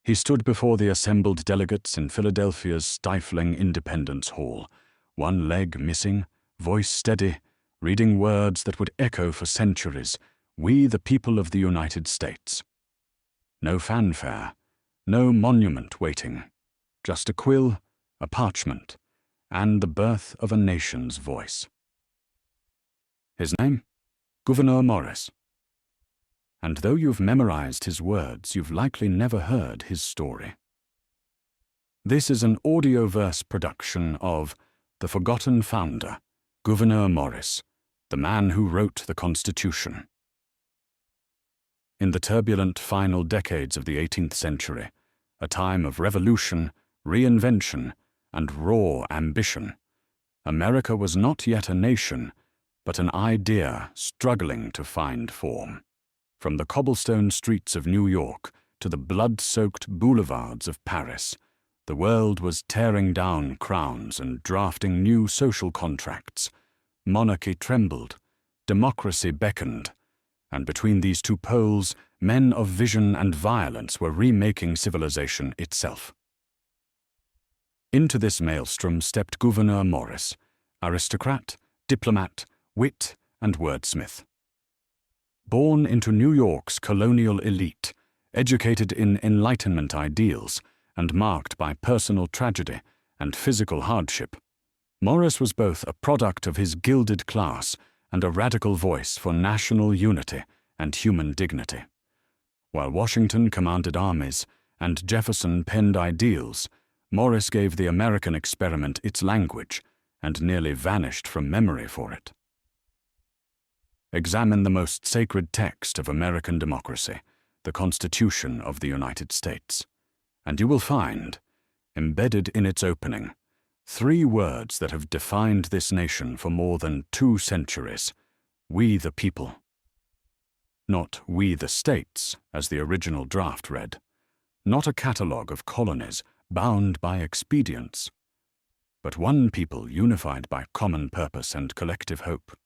He stood before the assembled delegates in Philadelphia's stifling Independence Hall, one leg missing, voice steady, reading words that would echo for centuries, "We the people of the United States." No fanfare, no monument waiting, just a quill, a parchment, and the birth of a nation's voice. His name? Gouverneur Morris. And though you've memorized his words, you've likely never heard his story. This is an AudioVerse production of The Forgotten Founder, Gouverneur Morris, the man who wrote the Constitution. In the turbulent final decades of the 18th century, a time of revolution, reinvention, and raw ambition, America was not yet a nation, but an idea struggling to find form. From the cobblestone streets of New York to the blood-soaked boulevards of Paris, the world was tearing down crowns and drafting new social contracts. Monarchy trembled, democracy beckoned, and between these two poles, men of vision and violence were remaking civilization itself. Into this maelstrom stepped Gouverneur Morris, aristocrat, diplomat, wit, and wordsmith. Born into New York's colonial elite, educated in Enlightenment ideals, and marked by personal tragedy and physical hardship, Morris was both a product of his gilded class and a radical voice for national unity and human dignity. While Washington commanded armies and Jefferson penned ideals, Morris gave the American experiment its language and nearly vanished from memory for it. Examine the most sacred text of American democracy, the Constitution of the United States, and you will find, embedded in its opening, 3 words that have defined this nation for more than 2 centuries: "We the people." Not "we the states," as the original draft read, not a catalogue of colonies bound by expedience, but one people unified by common purpose and collective hope.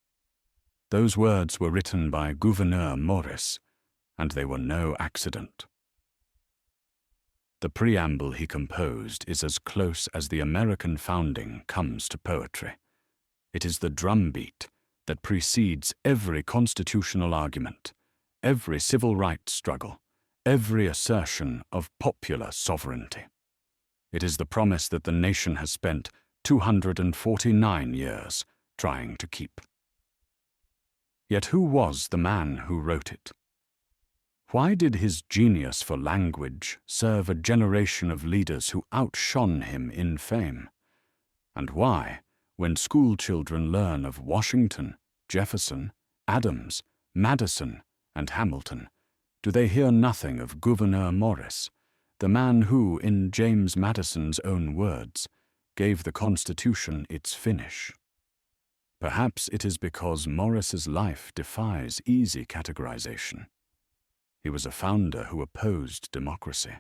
Those words were written by Gouverneur Morris, and they were no accident. The preamble he composed is as close as the American founding comes to poetry. It is the drumbeat that precedes every constitutional argument, every civil rights struggle, every assertion of popular sovereignty. It is the promise that the nation has spent 249 years trying to keep. Yet who was the man who wrote it? Why did his genius for language serve a generation of leaders who outshone him in fame? And why, when school children learn of Washington, Jefferson, Adams, Madison, and Hamilton, do they hear nothing of Gouverneur Morris, the man who, in James Madison's own words, gave the Constitution its finish? Perhaps it is because Morris's life defies easy categorization. He was a founder who opposed democracy,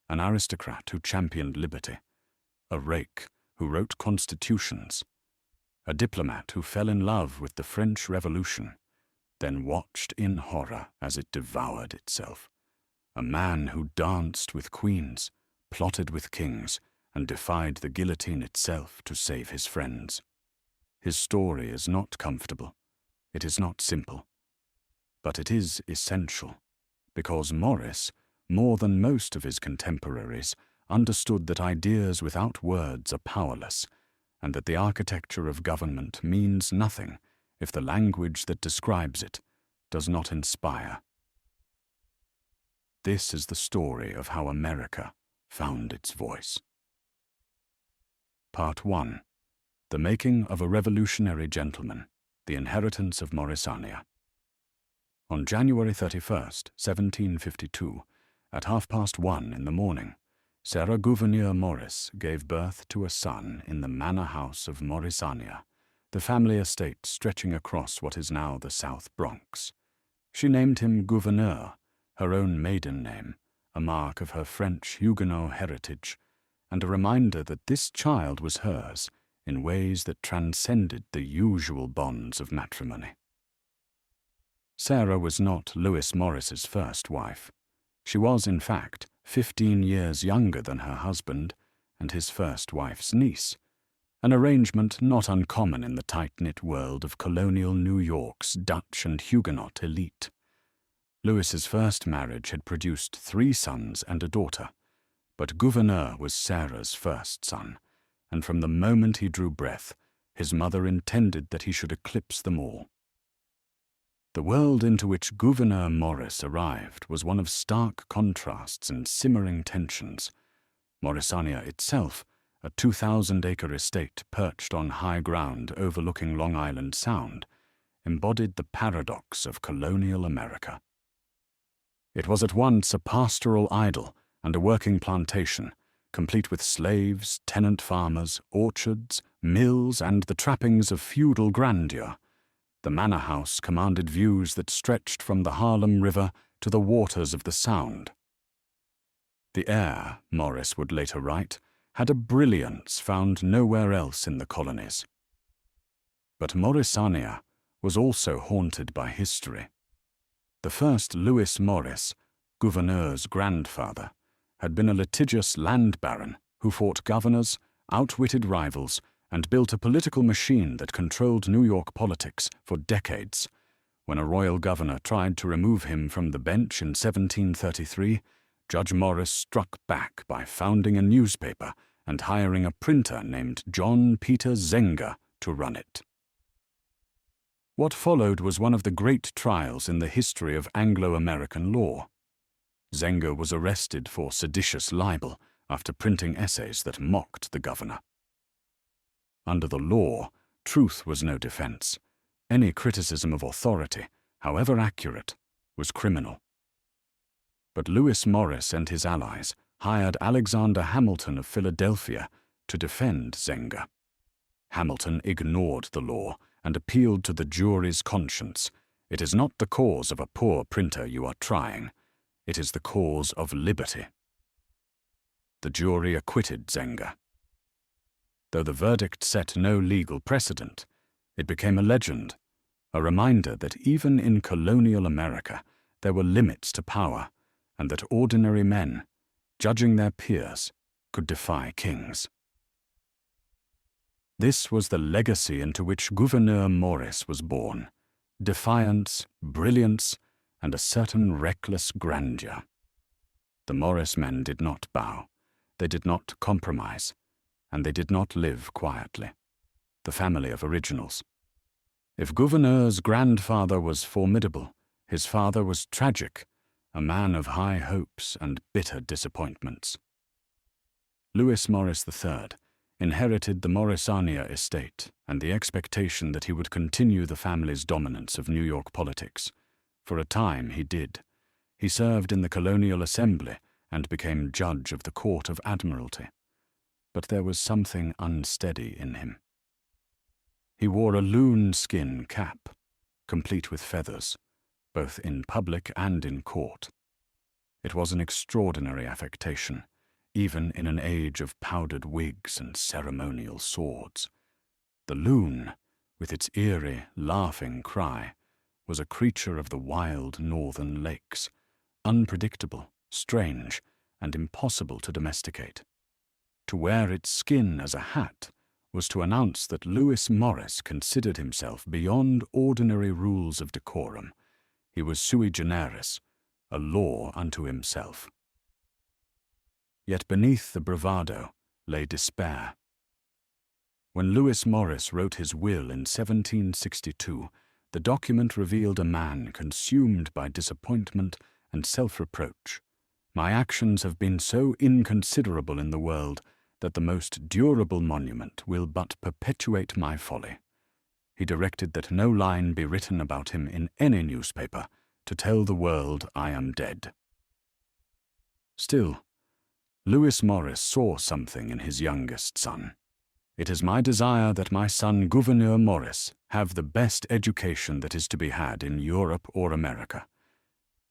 an aristocrat who championed liberty, a rake who wrote constitutions, a diplomat who fell in love with the French Revolution, then watched in horror as it devoured itself, a man who danced with queens, plotted with kings, and defied the guillotine itself to save his friends. His story is not comfortable, it is not simple, but it is essential, because Morris, more than most of his contemporaries, understood that ideas without words are powerless, and that the architecture of government means nothing if the language that describes it does not inspire. This is the story of how America found its voice. Part 1. The Making of a Revolutionary Gentleman, The Inheritance of Morrisania. On January 31st, 1752, at 1:30 in the morning, Sarah Gouverneur Morris gave birth to a son in the manor house of Morrisania, the family estate stretching across what is now the South Bronx. She named him Gouverneur, her own maiden name, a mark of her French Huguenot heritage, and a reminder that this child was hers in ways that transcended the usual bonds of matrimony. Sarah was not Lewis Morris's first wife. She was, in fact, 15 years younger than her husband and his first wife's niece, an arrangement not uncommon in the tight-knit world of colonial New York's Dutch and Huguenot elite. Lewis's first marriage had produced 3 sons and a daughter, but Gouverneur was Sarah's first son, and from the moment he drew breath, his mother intended that he should eclipse them all. The world into which Gouverneur Morris arrived was one of stark contrasts and simmering tensions. Morrisania itself, a 2,000-acre estate perched on high ground overlooking Long Island Sound, embodied the paradox of colonial America. It was at once a pastoral idyll and a working plantation, complete with slaves, tenant farmers, orchards, mills, and the trappings of feudal grandeur. The manor house commanded views that stretched from the Harlem River to the waters of the Sound. The air, Morris would later write, had a brilliance found nowhere else in the colonies. But Morrisania was also haunted by history. The first Lewis Morris, Gouverneur's grandfather, had been a litigious land baron who fought governors, outwitted rivals, and built a political machine that controlled New York politics for decades. When a royal governor tried to remove him from the bench in 1733, Judge Morris struck back by founding a newspaper and hiring a printer named John Peter Zenger to run it. What followed was one of the great trials in the history of Anglo-American law. Zenger was arrested for seditious libel after printing essays that mocked the governor. Under the law, truth was no defense. Any criticism of authority, however accurate, was criminal. But Lewis Morris and his allies hired Alexander Hamilton of Philadelphia to defend Zenger. Hamilton ignored the law and appealed to the jury's conscience. It is not the cause of a poor printer you are trying. It is the cause of liberty. The jury acquitted Zenger. Though the verdict set no legal precedent, it became a legend, a reminder that even in colonial America there were limits to power, and that ordinary men, judging their peers, could defy kings. This was the legacy into which Gouverneur Morris was born: defiance, brilliance, and a certain reckless grandeur. The Morris men did not bow, they did not compromise, and they did not live quietly. The family of originals. If Gouverneur's grandfather was formidable, his father was tragic, a man of high hopes and bitter disappointments. Lewis Morris III inherited the Morrisania estate and the expectation that he would continue the family's dominance of New York politics. For a time he did. He served in the Colonial Assembly and became judge of the Court of Admiralty. But there was something unsteady in him. He wore a loon skin cap, complete with feathers, both in public and in court. It was an extraordinary affectation, even in an age of powdered wigs and ceremonial swords. The loon, with its eerie, laughing cry, was a creature of the wild northern lakes, unpredictable, strange, and impossible to domesticate. To wear its skin as a hat was to announce that Lewis Morris considered himself beyond ordinary rules of decorum. He was sui generis, a law unto himself. Yet beneath the bravado lay despair. When Lewis Morris wrote his will in 1762, the document revealed a man consumed by disappointment and self-reproach. My actions have been so inconsiderable in the world that the most durable monument will but perpetuate my folly. He directed that no line be written about him in any newspaper to tell the world I am dead. Still, Lewis Morris saw something in his youngest son. It is my desire that my son Gouverneur Morris have the best education that is to be had in Europe or America.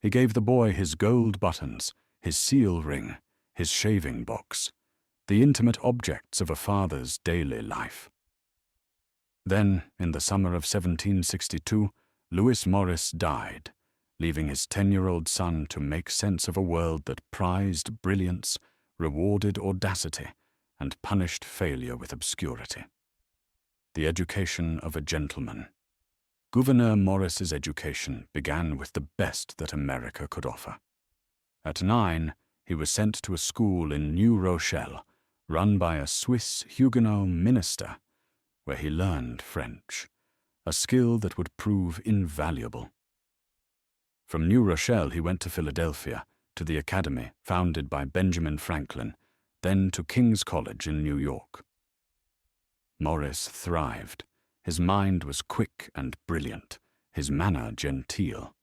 He gave the boy his gold buttons, his seal ring, his shaving box, the intimate objects of a father's daily life. Then, in the summer of 1762, Lewis Morris died, leaving his 10-year-old son to make sense of a world that prized brilliance, rewarded audacity, and punished failure with obscurity. The education of a gentleman. Gouverneur Morris's education began with the best that America could offer. At 9, he was sent to a school in New Rochelle, run by a Swiss Huguenot minister, where he learned French, a skill that would prove invaluable. From New Rochelle he went to Philadelphia, to the academy founded by Benjamin Franklin, then to King's College in New York. Morris thrived. His mind was quick and brilliant, his manner genteel.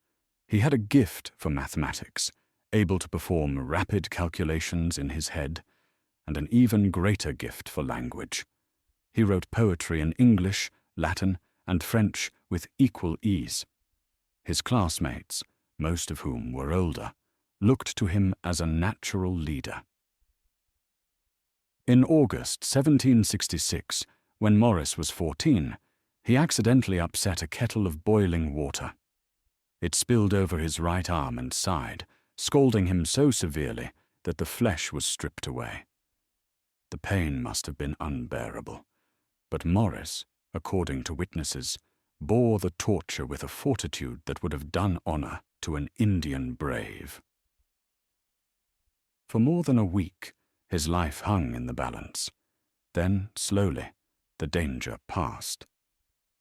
He had a gift for mathematics, able to perform rapid calculations in his head, and an even greater gift for language. He wrote poetry in English, Latin, and French with equal ease. His classmates, most of whom were older, looked to him as a natural leader. In August 1766, when Morris was 14, he accidentally upset a kettle of boiling water. It spilled over his right arm and side, scalding him so severely that the flesh was stripped away. The pain must have been unbearable, but Morris, according to witnesses, bore the torture with a fortitude that would have done honor to an Indian brave. For more than a week, his life hung in the balance. Then, slowly, the danger passed.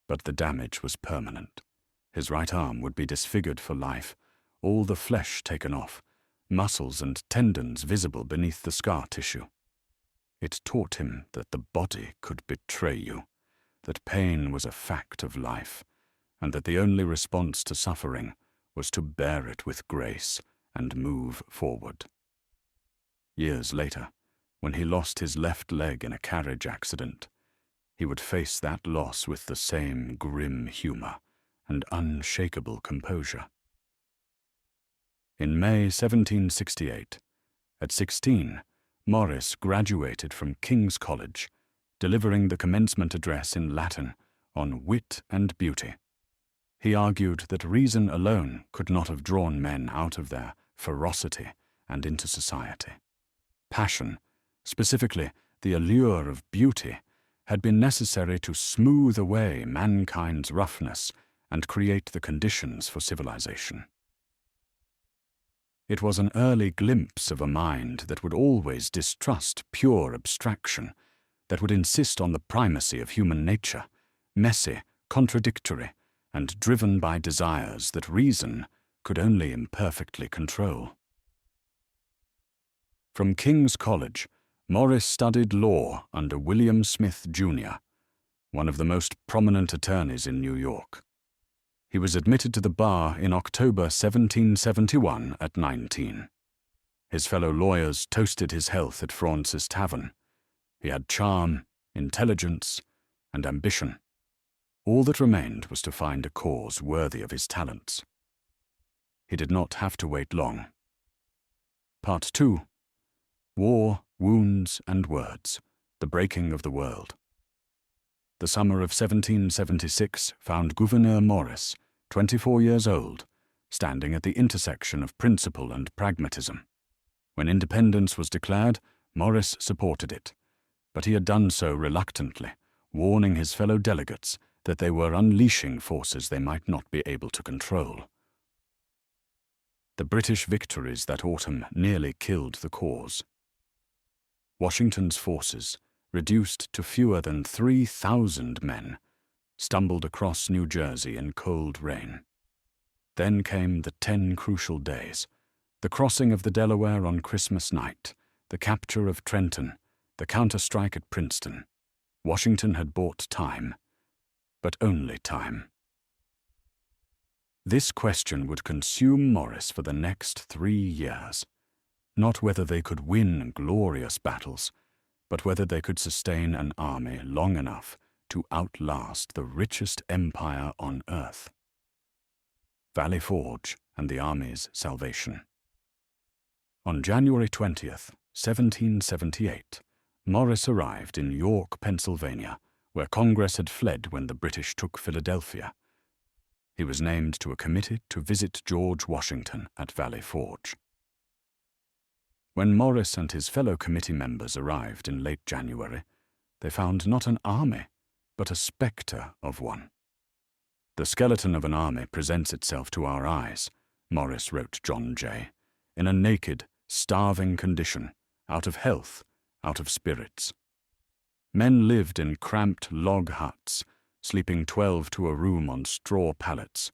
But the damage was permanent. His right arm would be disfigured for life, all the flesh taken off, muscles and tendons visible beneath the scar tissue. It taught him that the body could betray you, that pain was a fact of life, and that the only response to suffering was to bear it with grace and move forward. Years later, when he lost his left leg in a carriage accident, he would face that loss with the same grim humor and unshakable composure. In May 1768, at 16, Morris graduated from King's College, delivering the commencement address in Latin on wit and beauty. He argued that reason alone could not have drawn men out of their ferocity and into society. Passion, specifically the allure of beauty, had been necessary to smooth away mankind's roughness and create the conditions for civilization. It was an early glimpse of a mind that would always distrust pure abstraction, that would insist on the primacy of human nature, messy, contradictory, and driven by desires that reason could only imperfectly control. From King's College, Morris studied law under William Smith, Jr., one of the most prominent attorneys in New York. He was admitted to the bar in October 1771 at 19. His fellow lawyers toasted his health at Fraunces Tavern. He had charm, intelligence, and ambition. All that remained was to find a cause worthy of his talents. He did not have to wait long. Part 2. War, Wounds, and Words, the Breaking of the World. The summer of 1776 found Gouverneur Morris, 24 years old, standing at the intersection of principle and pragmatism. When independence was declared, Morris supported it, but he had done so reluctantly, warning his fellow delegates that they were unleashing forces they might not be able to control. The British victories that autumn nearly killed the cause. Washington's forces, reduced to fewer than 3,000 men, stumbled across New Jersey in cold rain. Then came the 10 crucial days, the crossing of the Delaware on Christmas night, the capture of Trenton, the counterstrike at Princeton. Washington had bought time, but only time. This question would consume Morris for the next 3 years. Not whether they could win glorious battles, but whether they could sustain an army long enough to outlast the richest empire on earth. Valley Forge and the Army's Salvation. On January 20th, 1778, Morris arrived in York, Pennsylvania, where Congress had fled when the British took Philadelphia. He was named to a committee to visit George Washington at Valley Forge. When Morris and his fellow committee members arrived in late January, they found not an army, but a spectre of one. "The skeleton of an army presents itself to our eyes," Morris wrote John Jay, "in a naked, starving condition, out of health, out of spirits. Men lived in cramped log huts, sleeping 12 to a room on straw pallets.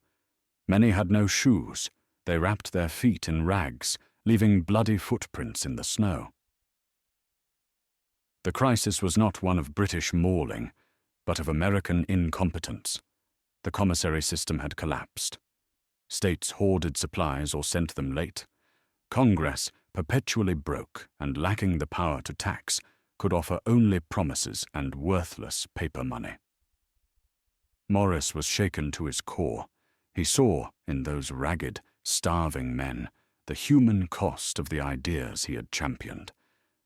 Many had no shoes. They wrapped their feet in rags, leaving bloody footprints in the snow." The crisis was not one of British mauling, but of American incompetence. The commissary system had collapsed. States hoarded supplies or sent them late. Congress, perpetually broke and lacking the power to tax, could offer only promises and worthless paper money. Morris was shaken to his core. He saw, in those ragged, starving men, the human cost of the ideas he had championed.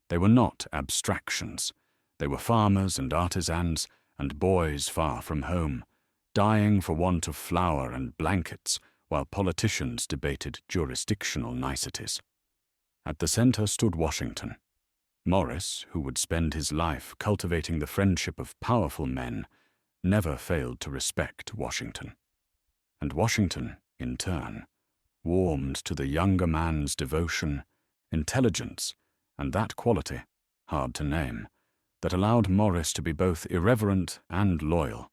They were not abstractions. They were farmers and artisans and boys far from home, dying for want of flour and blankets while politicians debated jurisdictional niceties. At the center stood Washington. Morris, who would spend his life cultivating the friendship of powerful men, never failed to respect Washington. And Washington, in turn, warmed to the younger man's devotion, intelligence, and that quality, hard to name, that allowed Morris to be both irreverent and loyal,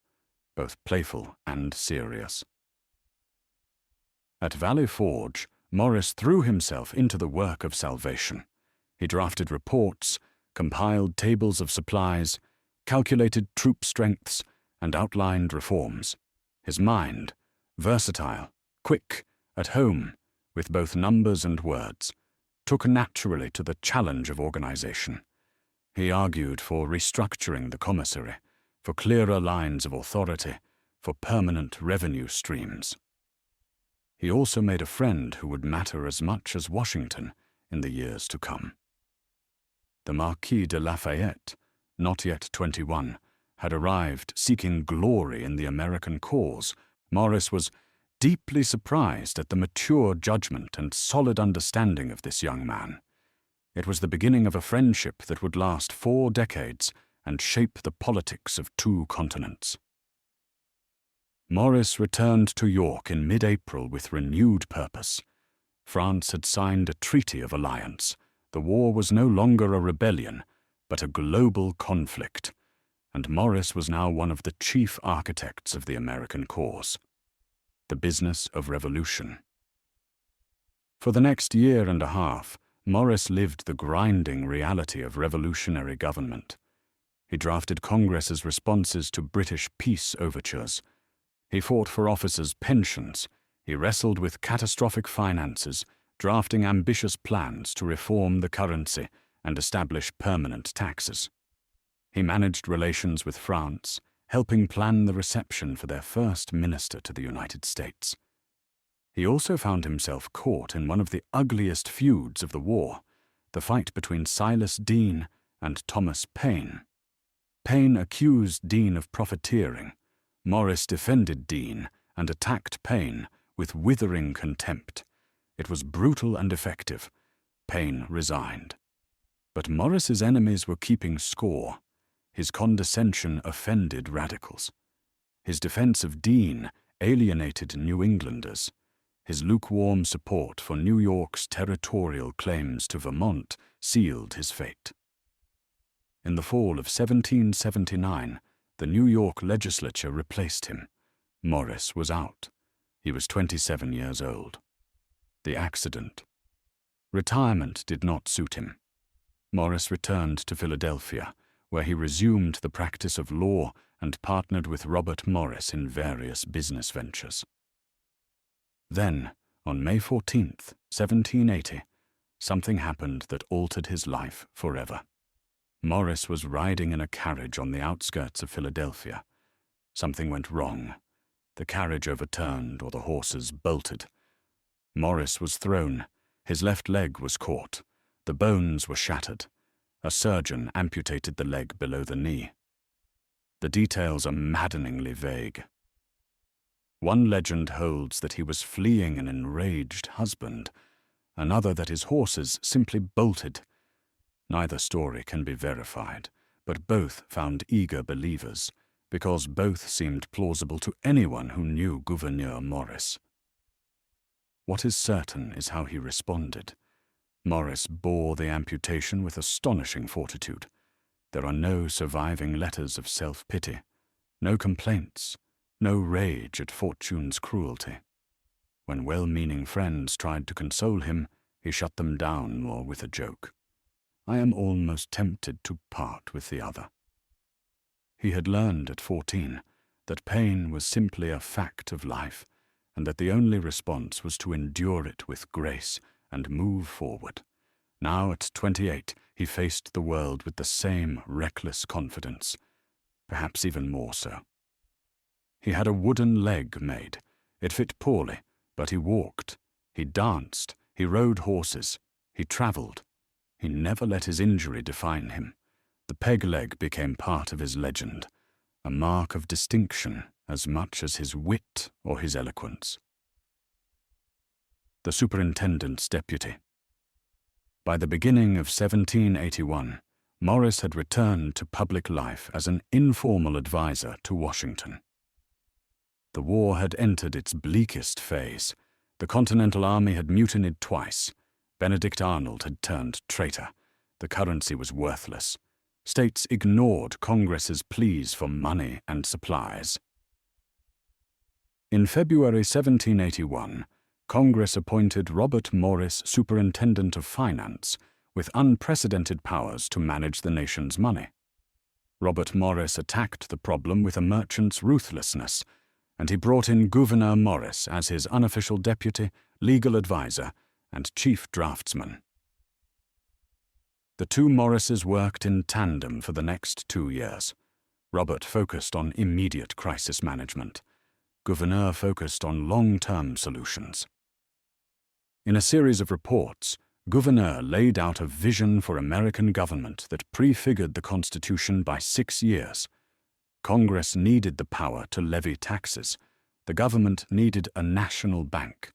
both playful and serious. At Valley Forge, Morris threw himself into the work of salvation. He drafted reports, compiled tables of supplies, calculated troop strengths, and outlined reforms. His mind, versatile, quick, at home, with both numbers and words, took naturally to the challenge of organization. He argued for restructuring the commissary, for clearer lines of authority, for permanent revenue streams. He also made a friend who would matter as much as Washington in the years to come. The Marquis de Lafayette, not yet 21, had arrived seeking glory in the American cause. Morris was deeply surprised at the mature judgment and solid understanding of this young man. It was the beginning of a friendship that would last 4 decades and shape the politics of 2 continents. Morris returned to York in mid-April with renewed purpose. France had signed a treaty of alliance. The war was no longer a rebellion, but a global conflict, and Morris was now one of the chief architects of the American cause. The business of revolution. For the next year and a half, Morris lived the grinding reality of revolutionary government. He drafted Congress's responses to British peace overtures. He fought for officers' pensions. He wrestled with catastrophic finances, drafting ambitious plans to reform the currency and establish permanent taxes. He managed relations with France, helping plan the reception for their first minister to the United States. He also found himself caught in one of the ugliest feuds of the war, the fight between Silas Deane and Thomas Paine. Paine accused Deane of profiteering. Morris defended Deane and attacked Paine with withering contempt. It was brutal and effective. Paine resigned. But Morris's enemies were keeping score. His condescension offended radicals. His defense of Deane alienated New Englanders. His lukewarm support for New York's territorial claims to Vermont sealed his fate. In the fall of 1779, the New York legislature replaced him. Morris was out. He was 27 years old. The accident. Retirement did not suit him. Morris returned to Philadelphia, where he resumed the practice of law and partnered with Robert Morris in various business ventures. Then, on May 14, 1780, something happened that altered his life forever. Morris was riding in a carriage on the outskirts of Philadelphia. Something went wrong. The carriage overturned or the horses bolted. Morris was thrown. His left leg was caught. The bones were shattered. A surgeon amputated the leg below the knee. The details are maddeningly vague. One legend holds that he was fleeing an enraged husband, another that his horses simply bolted. Neither story can be verified, but both found eager believers, because both seemed plausible to anyone who knew Gouverneur Morris. What is certain is how he responded. Morris bore the amputation with astonishing fortitude. There are no surviving letters of self-pity, no complaints, no rage at fortune's cruelty. When well-meaning friends tried to console him, he shut them down or with a joke. I am almost tempted to part with the other. He had learned at 14 that pain was simply a fact of life, and that the only response was to endure it with grace and move forward. Now at 28, he faced the world with the same reckless confidence, perhaps even more so. He had a wooden leg made. It fit poorly, but he walked, he danced, he rode horses, he travelled. He never let his injury define him. The peg leg became part of his legend, a mark of distinction as much as his wit or his eloquence. The Superintendent's Deputy. By the beginning of 1781, Morris had returned to public life as an informal advisor to Washington. The war had entered its bleakest phase. The Continental Army had mutinied twice. Benedict Arnold had turned traitor. The currency was worthless. States ignored Congress's pleas for money and supplies. In February 1781, Congress appointed Robert Morris Superintendent of Finance, with unprecedented powers to manage the nation's money. Robert Morris attacked the problem with a merchant's ruthlessness, and he brought in Gouverneur Morris as his unofficial deputy, legal advisor, and chief draftsman. The two Morrises worked in tandem for the next 2 years. Robert focused on immediate crisis management. Gouverneur focused on long-term solutions. In a series of reports, Gouverneur laid out a vision for American government that prefigured the Constitution by 6 years. Congress needed the power to levy taxes. The government needed a national bank.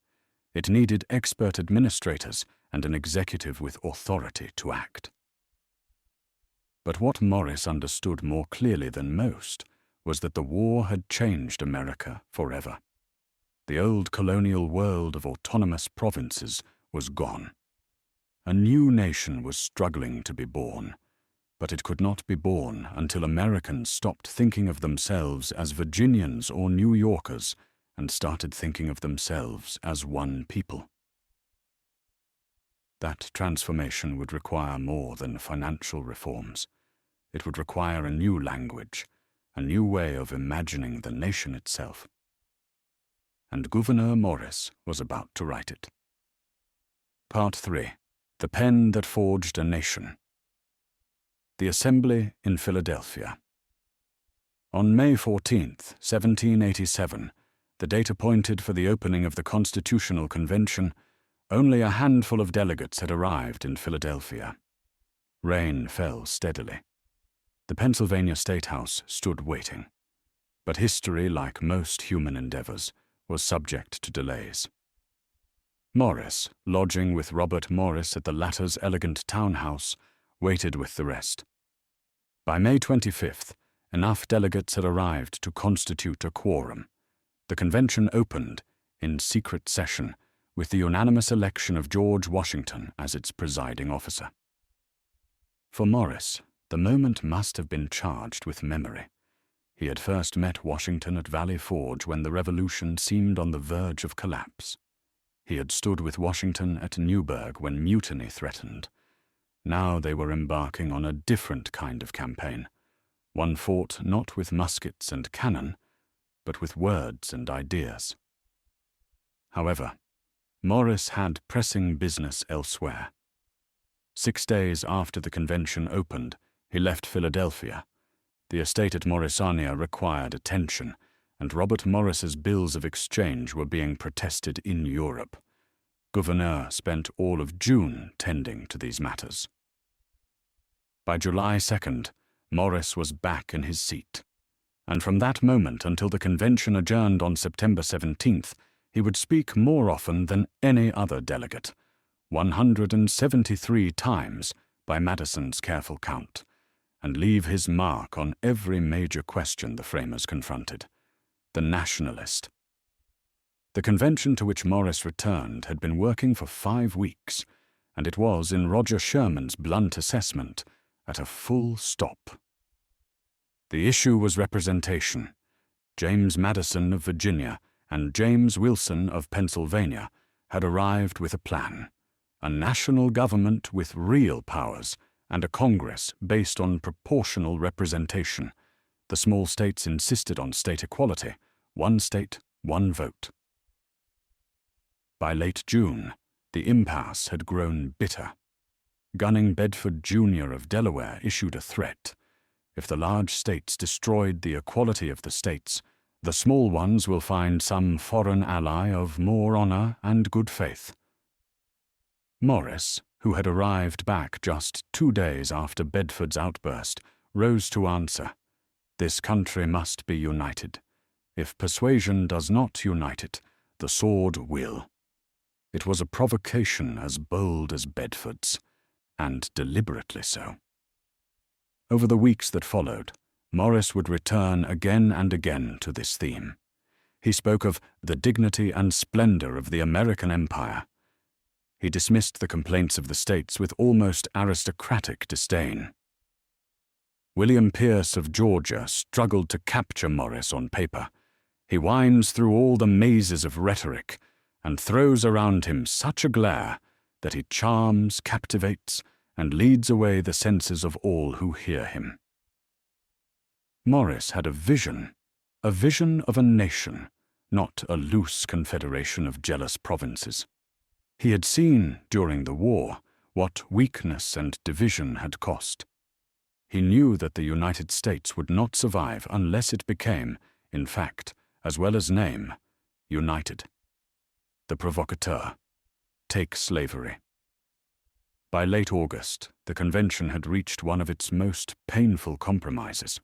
It needed expert administrators and an executive with authority to act. But what Morris understood more clearly than most was that the war had changed America forever. The old colonial world of autonomous provinces was gone. A new nation was struggling to be born, but it could not be born until Americans stopped thinking of themselves as Virginians or New Yorkers and started thinking of themselves as one people. That transformation would require more than financial reforms. It would require a new language, a new way of imagining the nation itself. And Gouverneur Morris was about to write it. Part 3. The Pen That Forged a Nation. The Assembly in Philadelphia. On May 14, 1787, the date appointed for the opening of the Constitutional Convention, only a handful of delegates had arrived in Philadelphia. Rain fell steadily. The Pennsylvania State House stood waiting. But history, like most human endeavors, was subject to delays. Morris, lodging with Robert Morris at the latter's elegant townhouse, waited with the rest. By May 25th, enough delegates had arrived to constitute a quorum. The convention opened, in secret session, with the unanimous election of George Washington as its presiding officer. For Morris, the moment must have been charged with memory. He had first met Washington at Valley Forge when the Revolution seemed on the verge of collapse. He had stood with Washington at Newburgh when mutiny threatened. Now they were embarking on a different kind of campaign, one fought not with muskets and cannon, but with words and ideas. However, Morris had pressing business elsewhere. 6 days after the convention opened, he left Philadelphia. The estate at Morrisania required attention, and Robert Morris's bills of exchange were being protested in Europe. Gouverneur spent all of June tending to these matters. By July 2nd, Morris was back in his seat. and from that moment until the convention adjourned on September 17th, he would speak more often than any other delegate, 173 times by Madison's careful count, and leave his mark on every major question the framers confronted. The nationalist. The convention to which Morris returned had been working for 5 weeks, and it was, in Roger Sherman's blunt assessment, at a full stop. The issue was representation. James Madison of Virginia and James Wilson of Pennsylvania had arrived with a plan, a national government with real powers and a Congress based on proportional representation. The small states insisted on state equality, one state, one vote. By late June, the impasse had grown bitter. Gunning Bedford Jr. of Delaware issued a threat. If the large states destroyed the equality of the states, the small ones will find some foreign ally of more honor and good faith. Morris, who had arrived back just 2 days after Bedford's outburst, rose to answer. This country must be united. If persuasion does not unite it, the sword will. It was a provocation as bold as Bedford's, and deliberately so. Over the weeks that followed, Morris would return again and again to this theme. He spoke of the dignity and splendor of the American empire. He dismissed the complaints of the states with almost aristocratic disdain. William Pierce of Georgia struggled to capture Morris on paper. He winds through all the mazes of rhetoric and throws around him such a glare that he charms, captivates, and leads away the senses of all who hear him. Morris had a vision of a nation, not a loose confederation of jealous provinces. He had seen, during the war, what weakness and division had cost. He knew that the United States would not survive unless it became, in fact, as well as name, united. The provocateur. Take slavery. By late August, the convention had reached one of its most painful compromises.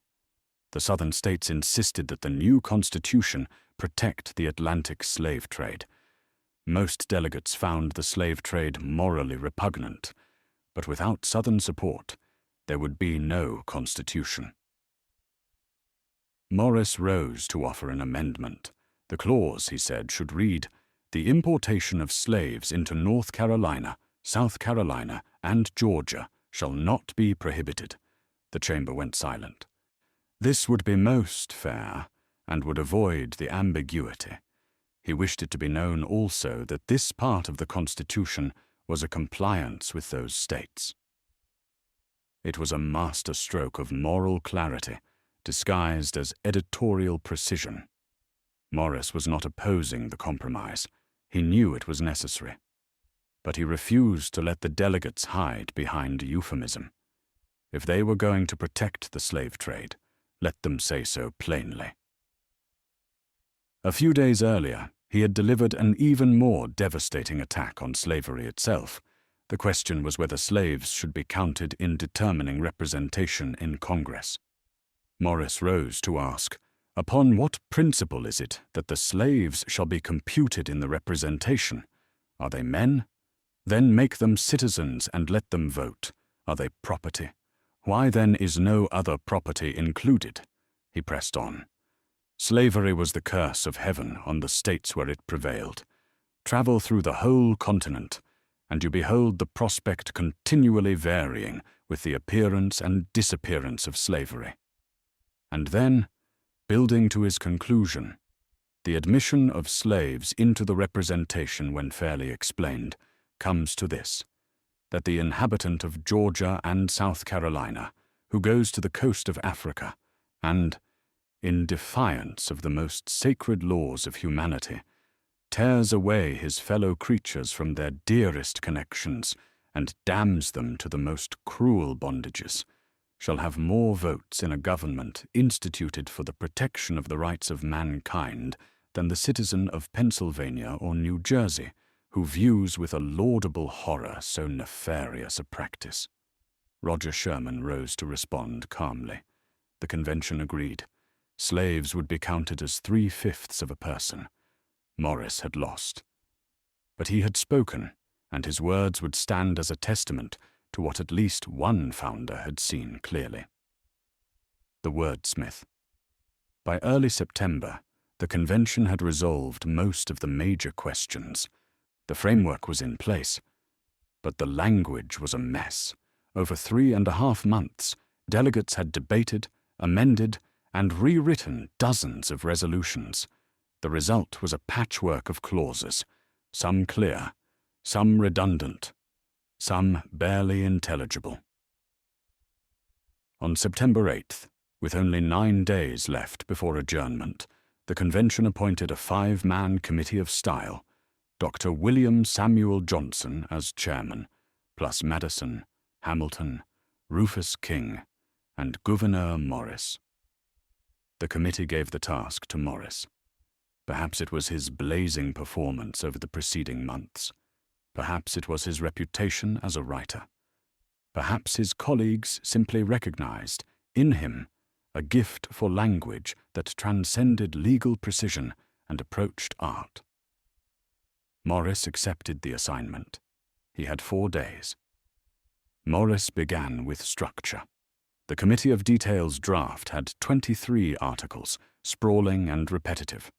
The Southern states insisted that the new Constitution protect the Atlantic slave trade. Most delegates found the slave trade morally repugnant, but without Southern support, there would be no Constitution. Morris rose to offer an amendment. The clause, he said, should read, "The importation of slaves into North Carolina, South Carolina, and Georgia shall not be prohibited." The chamber went silent. This would be most fair, and would avoid the ambiguity. He wished it to be known also that this part of the Constitution was a compliance with those states. It was a masterstroke of moral clarity, disguised as editorial precision. Morris was not opposing the compromise. He knew it was necessary. But he refused to let the delegates hide behind euphemism. If they were going to protect the slave trade, let them say so plainly. A few days earlier, he had delivered an even more devastating attack on slavery itself. The question was whether slaves should be counted in determining representation in Congress. Morris rose to ask, "Upon what principle is it that the slaves shall be computed in the representation? Are they men? Then make them citizens and let them vote. Are they property? Why then is no other property included?" He pressed on. Slavery was the curse of heaven on the states where it prevailed. Travel through the whole continent, and you behold the prospect continually varying with the appearance and disappearance of slavery. And then, building to his conclusion, the admission of slaves into the representation when fairly explained comes to this, that the inhabitant of Georgia and South Carolina, who goes to the coast of Africa, and, in defiance of the most sacred laws of humanity, tears away his fellow creatures from their dearest connections and damns them to the most cruel bondages, shall have more votes in a government instituted for the protection of the rights of mankind than the citizen of Pennsylvania or New Jersey, who views with a laudable horror so nefarious a practice. Roger Sherman rose to respond calmly. The convention agreed. slaves would be counted as 3/5 of a person. Morris had lost. But he had spoken, and his words would stand as a testament to what at least one founder had seen clearly. The Wordsmith. By early September, the convention had resolved most of the major questions. The framework was in place, but the language was a mess. Over 3.5 months, delegates had debated, amended, and rewritten dozens of resolutions. The result was a patchwork of clauses, some clear, some redundant, some barely intelligible. On September 8th, with only 9 days left before adjournment, the convention appointed a 5-man committee of style, Dr. William Samuel Johnson as chairman, plus Madison, Hamilton, Rufus King, and Gouverneur Morris. The committee gave the task to Morris. Perhaps it was his blazing performance over the preceding months. Perhaps it was his reputation as a writer. Perhaps his colleagues simply recognized, in him, a gift for language that transcended legal precision and approached art. Morris accepted the assignment. He had 4 days. Morris began with structure. The Committee of Details draft had 23 articles, sprawling and repetitive.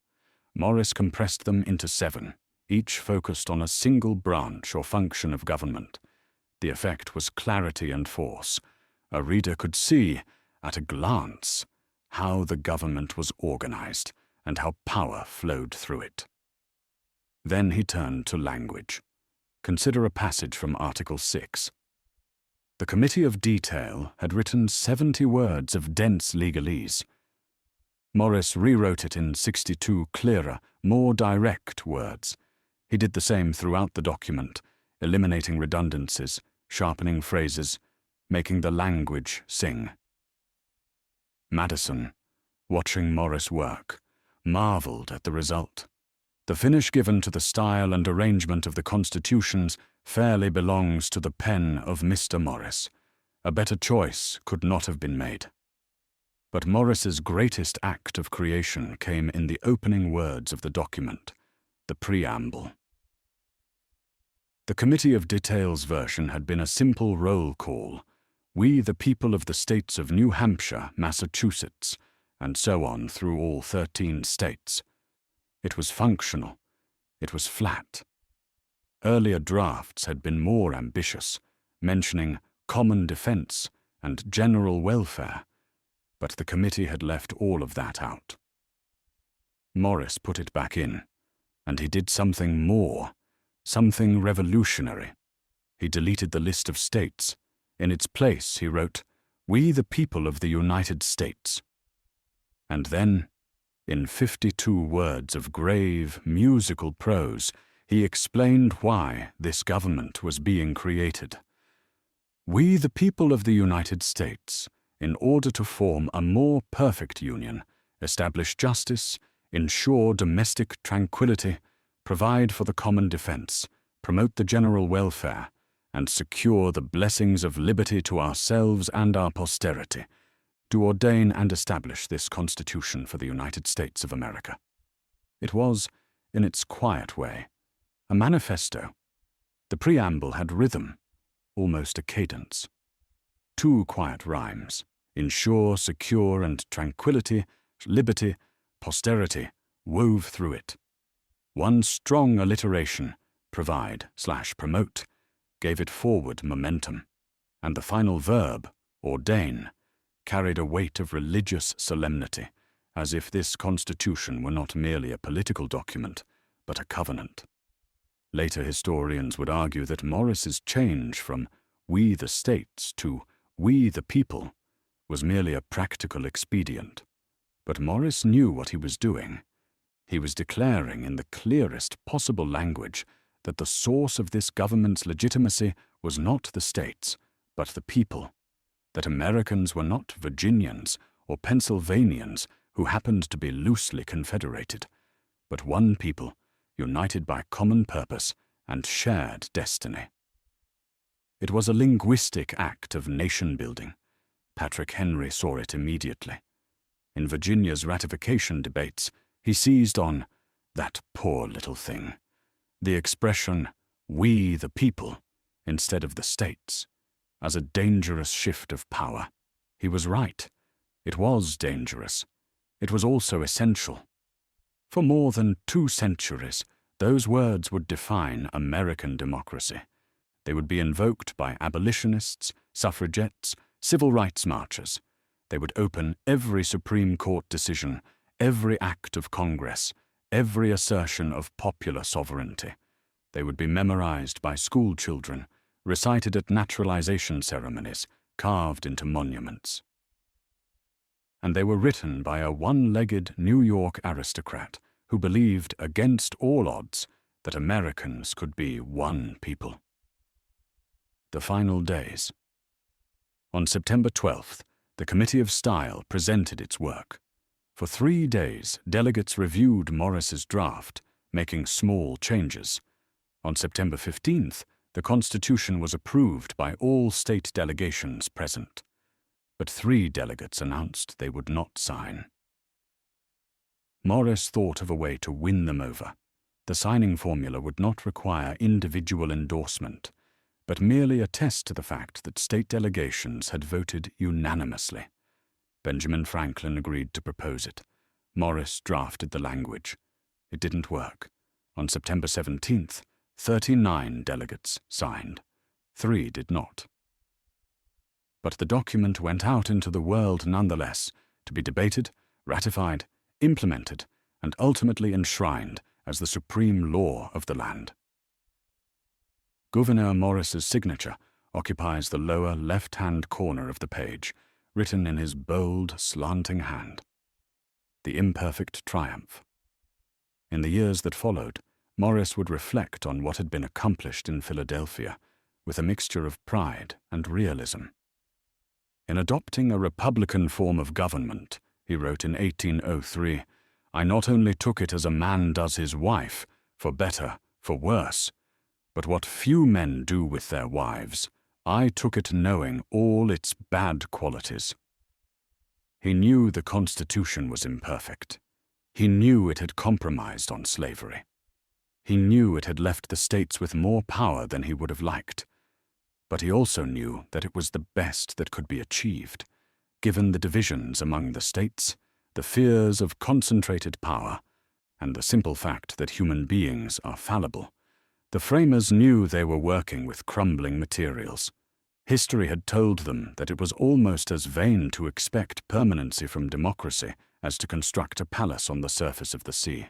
Morris compressed them into 7, each focused on a single branch or function of government. The effect was clarity and force. A reader could see, at a glance, how the government was organized and how power flowed through it. Then he turned to language. Consider a passage from Article 6. The Committee of Detail had written 70 words of dense legalese. Morris rewrote it in 62 clearer, more direct words. He did the same throughout the document, eliminating redundancies, sharpening phrases, making the language sing. Madison, watching Morris work, marveled at the result. The finish given to the style and arrangement of the constitutions fairly belongs to the pen of Mr. Morris. A better choice could not have been made. But Morris's greatest act of creation came in the opening words of the document, the preamble. The Committee of Details version had been a simple roll call. We, the people of the states of New Hampshire, Massachusetts, and so on through all 13 states. It was functional. It was flat. Earlier drafts had been more ambitious, mentioning common defense and general welfare, but the committee had left all of that out. Morris put it back in, and he did something more, something revolutionary. He deleted the list of states. In its place, he wrote, "We the people of the United States." And then, in 52 words of grave, musical prose, he explained why this government was being created. We the people of the United States, in order to form a more perfect union, establish justice, ensure domestic tranquility, provide for the common defense, promote the general welfare, and secure the blessings of liberty to ourselves and our posterity, do ordain and establish this Constitution for the United States of America. It was, in its quiet way, a manifesto. The preamble had rhythm, almost a cadence. 2 quiet rhymes, ensure, secure, and tranquility, liberty, posterity, wove through it. 1 strong alliteration, provide/promote, gave it forward momentum, and the final verb, ordain, carried a weight of religious solemnity, as if this Constitution were not merely a political document, but a covenant. Later historians would argue that Morris's change from "we the states" to "we the people" was merely a practical expedient. But Morris knew what he was doing. He was declaring in the clearest possible language that the source of this government's legitimacy was not the states, but the people, that Americans were not Virginians or Pennsylvanians who happened to be loosely confederated, but one people, united by common purpose and shared destiny. It was a linguistic act of nation-building. Patrick Henry saw it immediately. In Virginia's ratification debates, he seized on "that poor little thing," the expression "we the people" instead of the states, as a dangerous shift of power. He was right. It was dangerous. It was also essential. For more than 2 centuries, those words would define American democracy. They would be invoked by abolitionists, suffragettes, civil rights marchers. They would open every Supreme Court decision, every act of Congress, every assertion of popular sovereignty. They would be memorized by school children, recited at naturalization ceremonies, carved into monuments. And they were written by a one-legged New York aristocrat who believed, against all odds, that Americans could be one people. The final days. On September 12th, the Committee of Style presented its work. For 3 days, delegates reviewed Morris's draft, making small changes. On September 15th, the Constitution was approved by all state delegations present. But 3 delegates announced they would not sign. Morris thought of a way to win them over. The signing formula would not require individual endorsement, but merely attest to the fact that state delegations had voted unanimously. Benjamin Franklin agreed to propose it. Morris drafted the language. It didn't work. On September 17th, 39 delegates signed. 3 did not. But the document went out into the world nonetheless, to be debated, ratified, implemented, and ultimately enshrined as the supreme law of the land. Gouverneur Morris's signature occupies the lower left-hand corner of the page, written in his bold, slanting hand. The imperfect triumph. In the years that followed, Morris would reflect on what had been accomplished in Philadelphia, with a mixture of pride and realism. In adopting a republican form of government, he wrote in 1803, "I not only took it as a man does his wife, for better, for worse, but what few men do with their wives, I took it knowing all its bad qualities." He knew the Constitution was imperfect. He knew it had compromised on slavery. He knew it had left the states with more power than he would have liked. But he also knew that it was the best that could be achieved, given the divisions among the states, the fears of concentrated power, and the simple fact that human beings are fallible. The framers knew they were working with crumbling materials. History had told them that it was almost as vain to expect permanency from democracy as to construct a palace on the surface of the sea.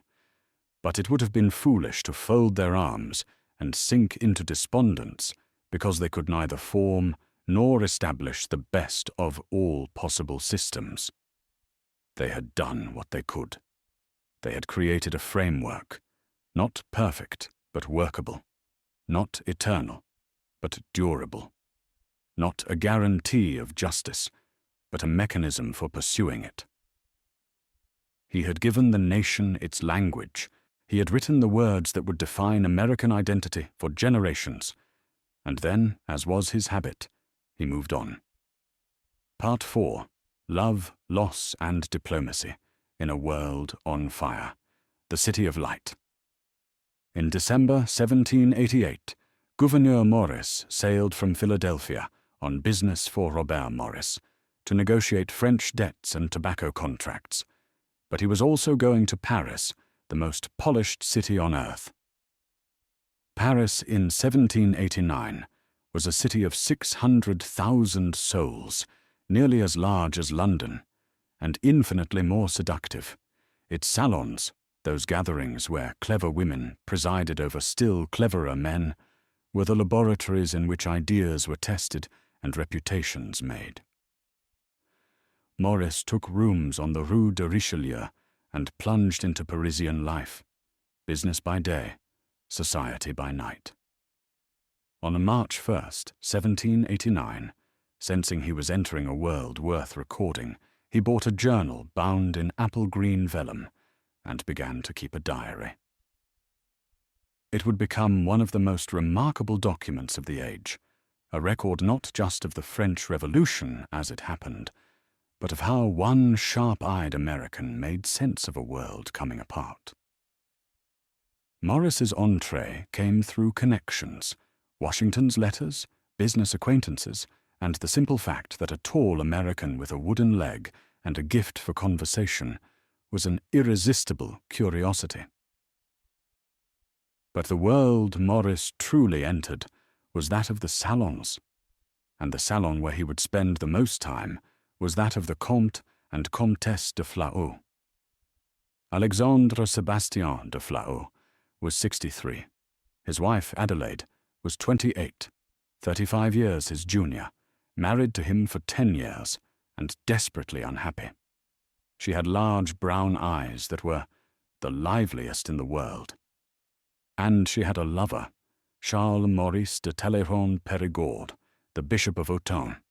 But it would have been foolish to fold their arms and sink into despondence because they could neither form nor establish the best of all possible systems. They had done what they could. They had created a framework, not perfect, but workable, not eternal, but durable, not a guarantee of justice, but a mechanism for pursuing it. He had given the nation its language. He had written the words that would define American identity for generations. And then, as was his habit, he moved on. Part 4. Love, Loss, and Diplomacy in a World on Fire. The City of Light. In December 1788, Gouverneur Morris sailed from Philadelphia on business for Robert Morris to negotiate French debts and tobacco contracts. But he was also going to Paris, the most polished city on earth. Paris in 1789 was a city of 600,000 souls, nearly as large as London, and infinitely more seductive. Its salons, those gatherings where clever women presided over still cleverer men, were the laboratories in which ideas were tested and reputations made. Morris took rooms on the Rue de Richelieu and plunged into Parisian life, business by day, society by night. On March 1st, 1789, sensing he was entering a world worth recording, he bought a journal bound in apple-green vellum and began to keep a diary. It would become one of the most remarkable documents of the age, a record not just of the French Revolution as it happened, but of how one sharp-eyed American made sense of a world coming apart. Morris's entree came through connections, Washington's letters, business acquaintances, and the simple fact that a tall American with a wooden leg and a gift for conversation was an irresistible curiosity. But the world Morris truly entered was that of the salons, and the salon where he would spend the most time was that of the Comte and Comtesse de Flahault. Alexandre Sébastien de Flahault was 63. His wife, Adelaide, was 28, 35 years his junior, married to him for 10 years, and desperately unhappy. She had large brown eyes that were the liveliest in the world. And she had a lover, Charles Maurice de Talleyrand-Périgord, the Bishop of Autun.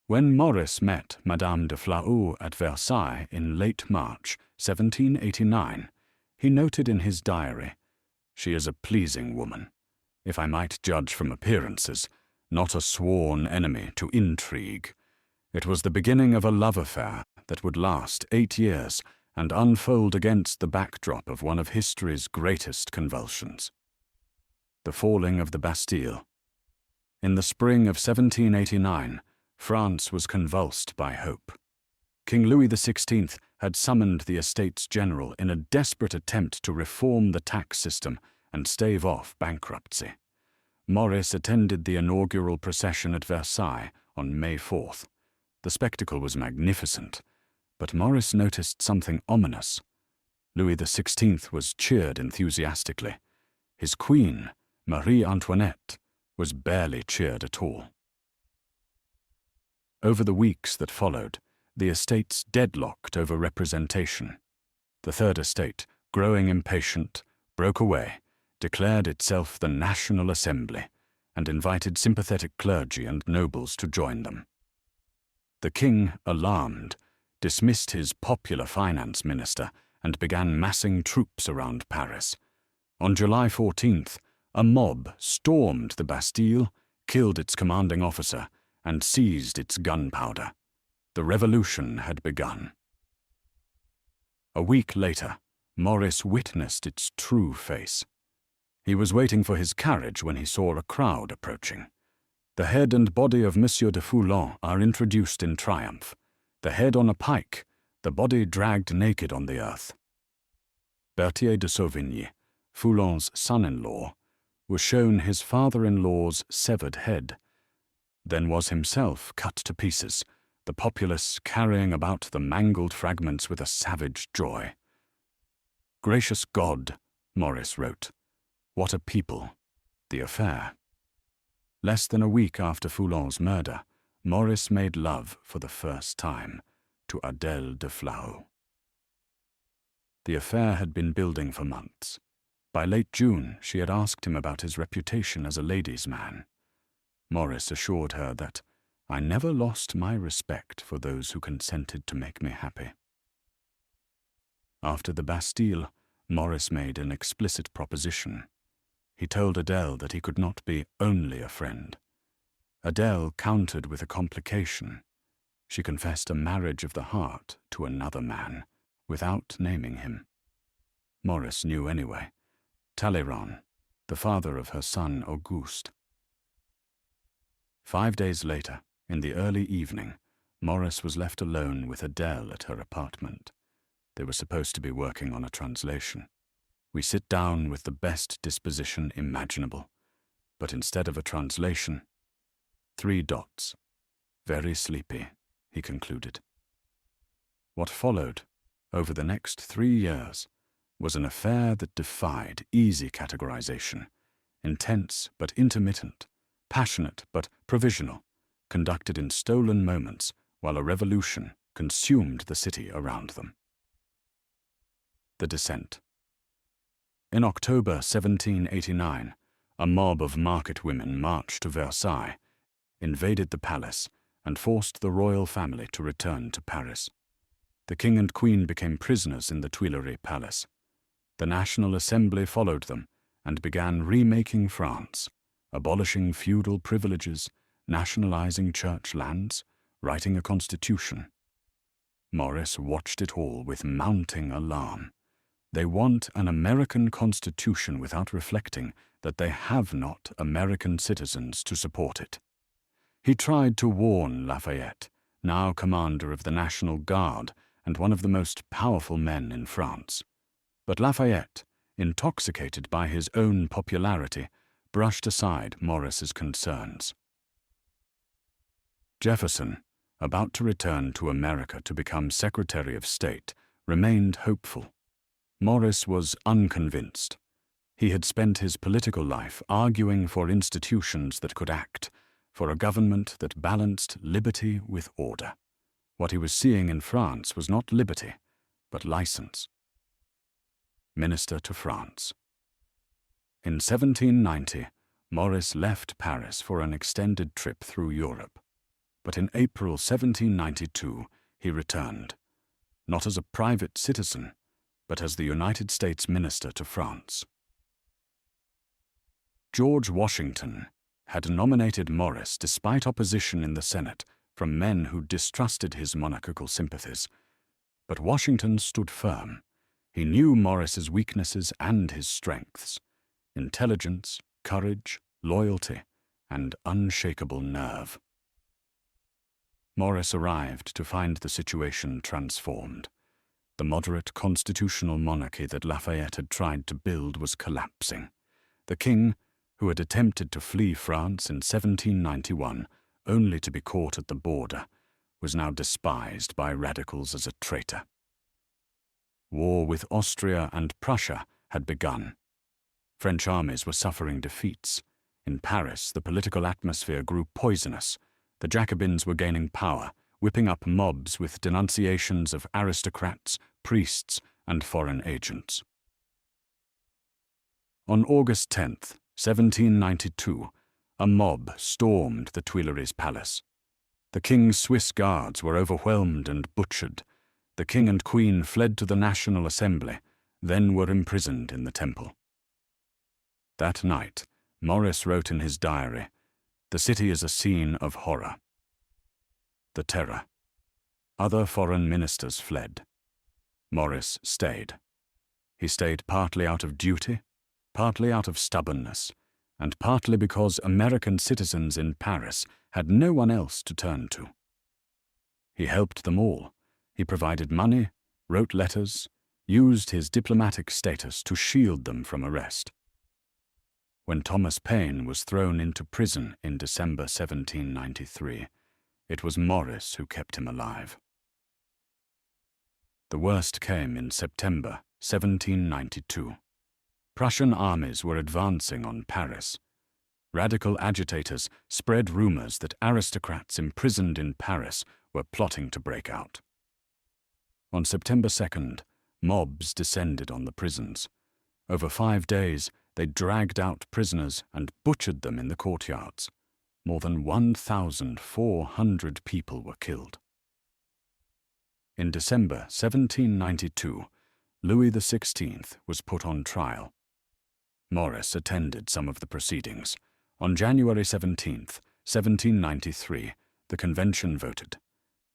When Morris met Madame de Flahault at Versailles in late March 1789, he noted in his diary, "She is a pleasing woman, if I might judge from appearances, not a sworn enemy to intrigue. It was the beginning of a love affair that would last 8 years and unfold against the backdrop of one of history's greatest convulsions. The falling of the Bastille. In the spring of 1789, France was convulsed by hope. King Louis XVI had summoned the Estates General in a desperate attempt to reform the tax system and stave off bankruptcy. Morris attended the inaugural procession at Versailles on May 4th. The spectacle was magnificent, but Morris noticed something ominous. Louis XVI was cheered enthusiastically. His queen, Marie Antoinette, was barely cheered at all. Over the weeks that followed, the estates deadlocked over representation. The Third Estate, growing impatient, broke away, declared itself the National Assembly, and invited sympathetic clergy and nobles to join them. The king, alarmed, dismissed his popular finance minister and began massing troops around Paris. On July 14th, a mob stormed the Bastille, killed its commanding officer, and seized its gunpowder. The revolution had begun. A week later, Morris witnessed its true face. He was waiting for his carriage when he saw a crowd approaching. The head and body of Monsieur de Foulon are introduced in triumph, the head on a pike, the body dragged naked on the earth. Berthier de Sauvigny, Foulon's son-in-law, was shown his father-in-law's severed head, then was himself cut to pieces, the populace carrying about the mangled fragments with a savage joy. "Gracious God," Morris wrote, "what a people, the affair." Less than a week after Foulon's murder, Morris made love for the first time to Adèle de Flahault. The affair had been building for months. By late June, she had asked him about his reputation as a ladies' man. Morris assured her that, "I never lost my respect for those who consented to make me happy." After the Bastille, Morris made an explicit proposition. He told Adèle that he could not be only a friend. Adèle countered with a complication. She confessed a marriage of the heart to another man, without naming him. Morris knew anyway. Talleyrand, the father of her son Auguste. 5 days later, in the early evening, Morris was left alone with Adèle at her apartment. They were supposed to be working on a translation. We sit down with the best disposition imaginable, but instead of a translation, 3 dots. Very sleepy, he concluded. What followed, over the next 3 years, was an affair that defied easy categorization, intense but intermittent, passionate but provisional, conducted in stolen moments while a revolution consumed the city around them. The Descent. In October 1789, a mob of market women marched to Versailles, invaded the palace, and forced the royal family to return to Paris. The king and queen became prisoners in the Tuileries Palace. The National Assembly followed them and began remaking France, abolishing feudal privileges, nationalizing church lands, writing a constitution. Morris watched it all with mounting alarm. They want an American constitution without reflecting that they have not American citizens to support it. He tried to warn Lafayette, now commander of the National Guard and one of the most powerful men in France. But Lafayette, intoxicated by his own popularity, brushed aside Morris's concerns. Jefferson, about to return to America to become Secretary of State, remained hopeful. Morris was unconvinced. He had spent his political life arguing for institutions that could act, for a government that balanced liberty with order. What he was seeing in France was not liberty, but license. Minister to France. In 1790, Morris left Paris for an extended trip through Europe. But in April 1792, he returned, not as a private citizen, but as the United States Minister to France. George Washington had nominated Morris despite opposition in the Senate from men who distrusted his monarchical sympathies. But Washington stood firm. He knew Morris's weaknesses and his strengths: intelligence, courage, loyalty, and unshakable nerve. Morris arrived to find the situation transformed. The moderate constitutional monarchy that Lafayette had tried to build was collapsing. The king, who had attempted to flee France in 1791, only to be caught at the border, was now despised by radicals as a traitor. War with Austria and Prussia had begun. French armies were suffering defeats. In Paris, the political atmosphere grew poisonous. The Jacobins were gaining power, whipping up mobs with denunciations of aristocrats, priests, and foreign agents. On August 10, 1792, a mob stormed the Tuileries Palace. The king's Swiss guards were overwhelmed and butchered. The king and queen fled to the National Assembly, then were imprisoned in the Temple. That night, Morris wrote in his diary, "The city is a scene of horror." The terror. Other foreign ministers fled. Morris stayed. He stayed partly out of duty, partly out of stubbornness, and partly because American citizens in Paris had no one else to turn to. He helped them all. He provided money, wrote letters, used his diplomatic status to shield them from arrest. When Thomas Paine was thrown into prison in December 1793, it was Morris who kept him alive. The worst came in September 1792. Prussian armies were advancing on Paris. Radical agitators spread rumors that aristocrats imprisoned in Paris were plotting to break out. On September 2nd, mobs descended on the prisons. Over 5 days, they dragged out prisoners and butchered them in the courtyards. More than 1,400 people were killed. In December 1792, Louis XVI was put on trial. Morris attended some of the proceedings. On January 17, 1793, the convention voted.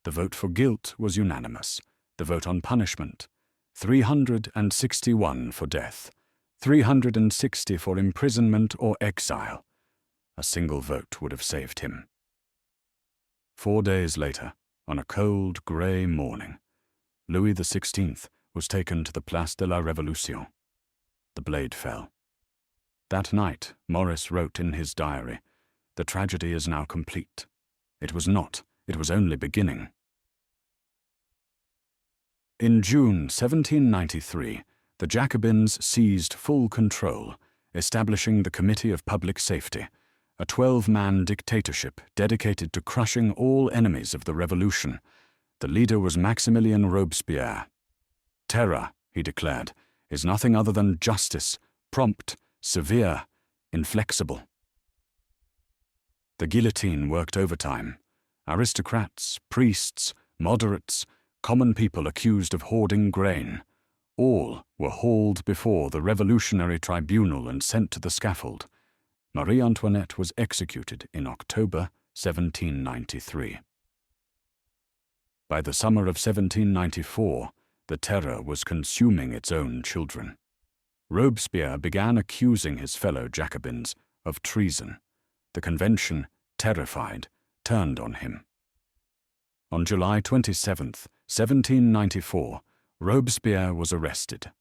The vote for guilt was unanimous. The vote on punishment, 361 for death, 360 for imprisonment or exile. A single vote would have saved him. 4 days later, on a cold, grey morning, Louis XVI was taken to the Place de la Révolution. The blade fell. That night, Morris wrote in his diary, "The tragedy is now complete." It was not. It was only beginning. In June 1793, the Jacobins seized full control, establishing the Committee of Public Safety, a 12-man dictatorship dedicated to crushing all enemies of the revolution. The leader was Maximilien Robespierre. "Terror," he declared, "is nothing other than justice, prompt, severe, inflexible." The guillotine worked overtime. Aristocrats, priests, moderates, common people accused of hoarding grain, all were hauled before the Revolutionary Tribunal and sent to the scaffold. Marie Antoinette was executed in October 1793. By the summer of 1794, the terror was consuming its own children. Robespierre began accusing his fellow Jacobins of treason. The Convention, terrified, turned on him. On July 27, 1794, Robespierre was arrested.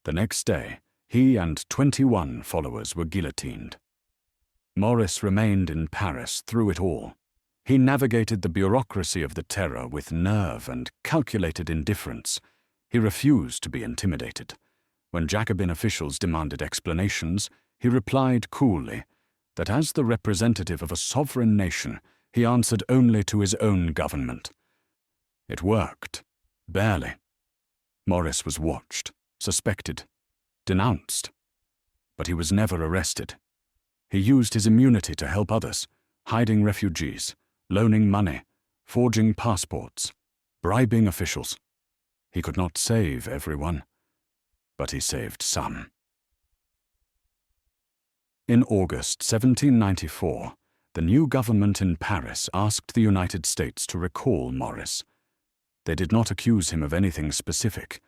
The next day, he and 21 followers were guillotined. Morris remained in Paris through it all. He navigated the bureaucracy of the terror with nerve and calculated indifference. He refused to be intimidated. When Jacobin officials demanded explanations, he replied coolly that as the representative of a sovereign nation, he answered only to his own government. It worked. Barely. Morris was watched, suspected, denounced. But he was never arrested. He used his immunity to help others, hiding refugees, loaning money, forging passports, bribing officials. He could not save everyone, but he saved some. In August 1794, the new government in Paris asked the United States to recall Morris. They did not accuse him of anything specific.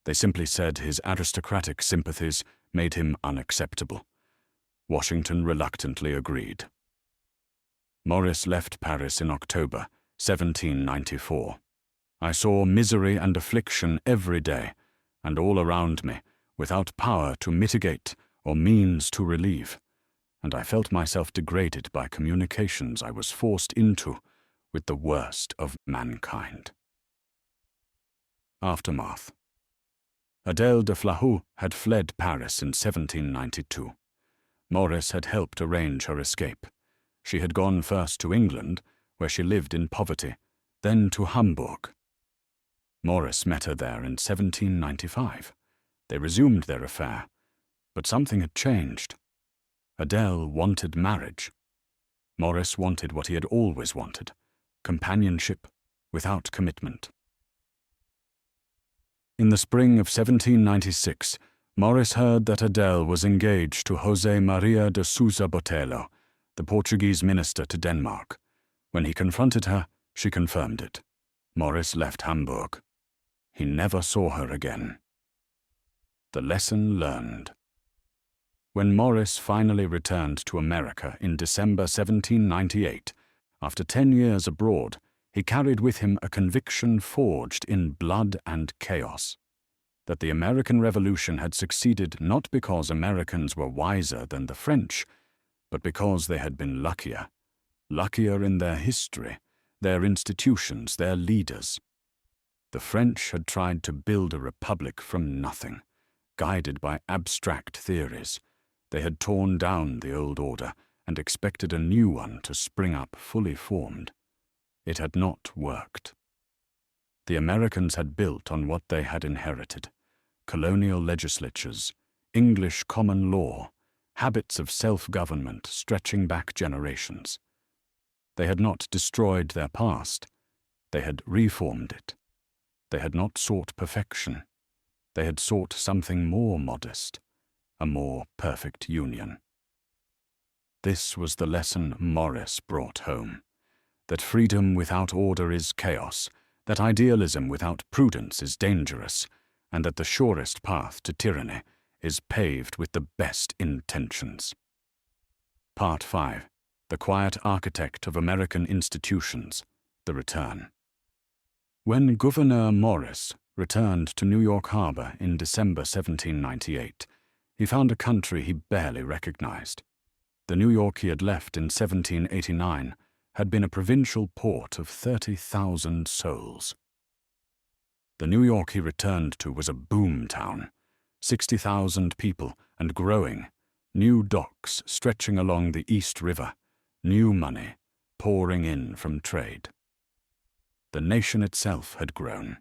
They simply said his aristocratic sympathies made him unacceptable. Washington reluctantly agreed. Morris left Paris in October 1794. I saw misery and affliction every day, and all around me, without power to mitigate or means to relieve, and I felt myself degraded by communications I was forced into with the worst of mankind. Aftermath. Adèle de Flahaut had fled Paris in 1792. Morris had helped arrange her escape. She had gone first to England, where she lived in poverty, then to Hamburg. Morris met her there in 1795. They resumed their affair, but something had changed. Adèle wanted marriage. Morris wanted what he had always wanted, companionship without commitment. In the spring of 1796, Morris heard that Adèle was engaged to José Maria de Sousa Botelho, the Portuguese minister to Denmark. When he confronted her, she confirmed it. Morris left Hamburg. He never saw her again. The lesson learned. When Morris finally returned to America in December 1798, after 10 years abroad, he carried with him a conviction forged in blood and chaos, that the American Revolution had succeeded not because Americans were wiser than the French, but because they had been luckier in their history, their institutions, their leaders. The French had tried to build a republic from nothing, guided by abstract theories. They had torn down the old order and expected a new one to spring up fully formed. It had not worked. The Americans had built on what they had inherited: colonial legislatures, English common law, habits of self-government stretching back generations. They had not destroyed their past. They had reformed it. They had not sought perfection. They had sought something more modest, a more perfect union. This was the lesson Morris brought home: that freedom without order is chaos, that idealism without prudence is dangerous, and that the surest path to tyranny is paved with the best intentions. Part 5. The Quiet Architect of American Institutions. The Return. When Gouverneur Morris returned to New York Harbor in December 1798, he found a country he barely recognized. The New York he had left in 1789 had been a provincial port of 30,000 souls. The New York he returned to was a boom town, 60,000 people and growing, new docks stretching along the East River, new money pouring in from trade. The nation itself had grown.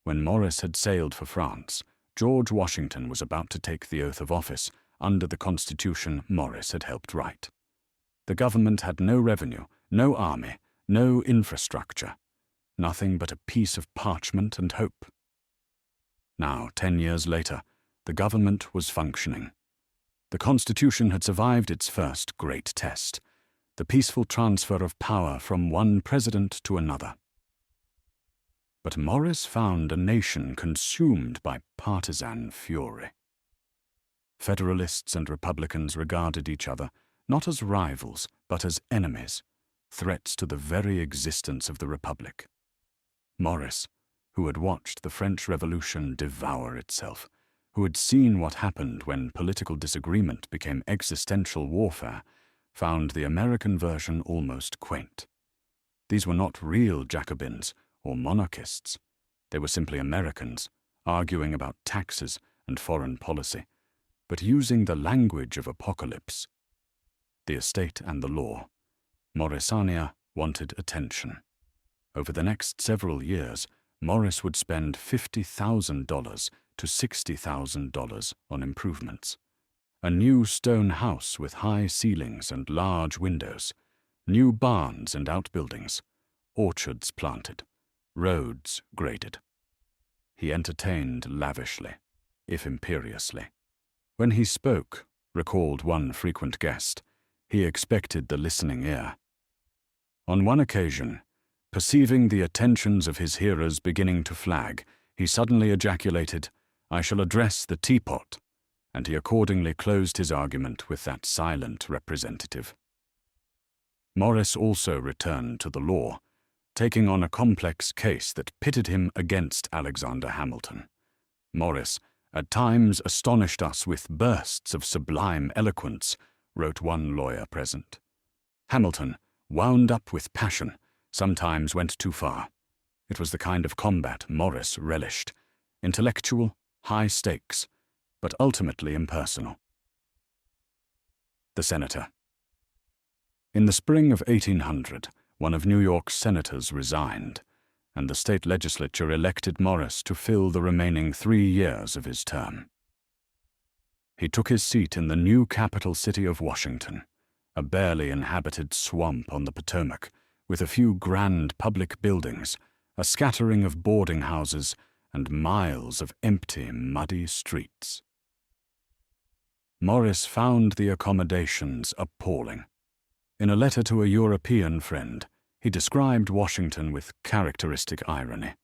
When Morris had sailed for France, George Washington was about to take the oath of office under the Constitution Morris had helped write. The government had no revenue, no army, no infrastructure, nothing but a piece of parchment and hope. Now, 10 years later, the government was functioning. The Constitution had survived its first great test, the peaceful transfer of power from one president to another. but Morris found a nation consumed by partisan fury. Federalists and Republicans regarded each other not as rivals, but as enemies, threats to the very existence of the Republic. Morris, who had watched the French Revolution devour itself, who had seen what happened when political disagreement became existential warfare, found the American version almost quaint. These were not real Jacobins or monarchists. They were simply Americans, arguing about taxes and foreign policy, but using the language of apocalypse. The estate and the law. Morrisania wanted attention. Over the next several years, Morris would spend $50,000 to $60,000 on improvements. A new stone house with high ceilings and large windows, new barns and outbuildings, orchards planted, roads graded. He entertained lavishly, if imperiously. When he spoke, recalled one frequent guest, he expected the listening ear. On one occasion, perceiving the attentions of his hearers beginning to flag, he suddenly ejaculated, "I shall address the teapot," and he accordingly closed his argument with that silent representative. Morris also returned to the law, taking on a complex case that pitted him against Alexander Hamilton. Morris at times astonished us with bursts of sublime eloquence, wrote one lawyer present. Hamilton, wound up with passion, sometimes went too far. It was the kind of combat Morris relished, intellectual, high stakes, but ultimately impersonal. The Senator. In the spring of 1800, one of New York's senators resigned, and the state legislature elected Morris to fill the remaining 3 years of his term. He took his seat in the new capital city of Washington, a barely inhabited swamp on the Potomac, with a few grand public buildings, a scattering of boarding houses, and miles of empty, muddy streets. Morris found the accommodations appalling. In a letter to a European friend, he described Washington with characteristic irony.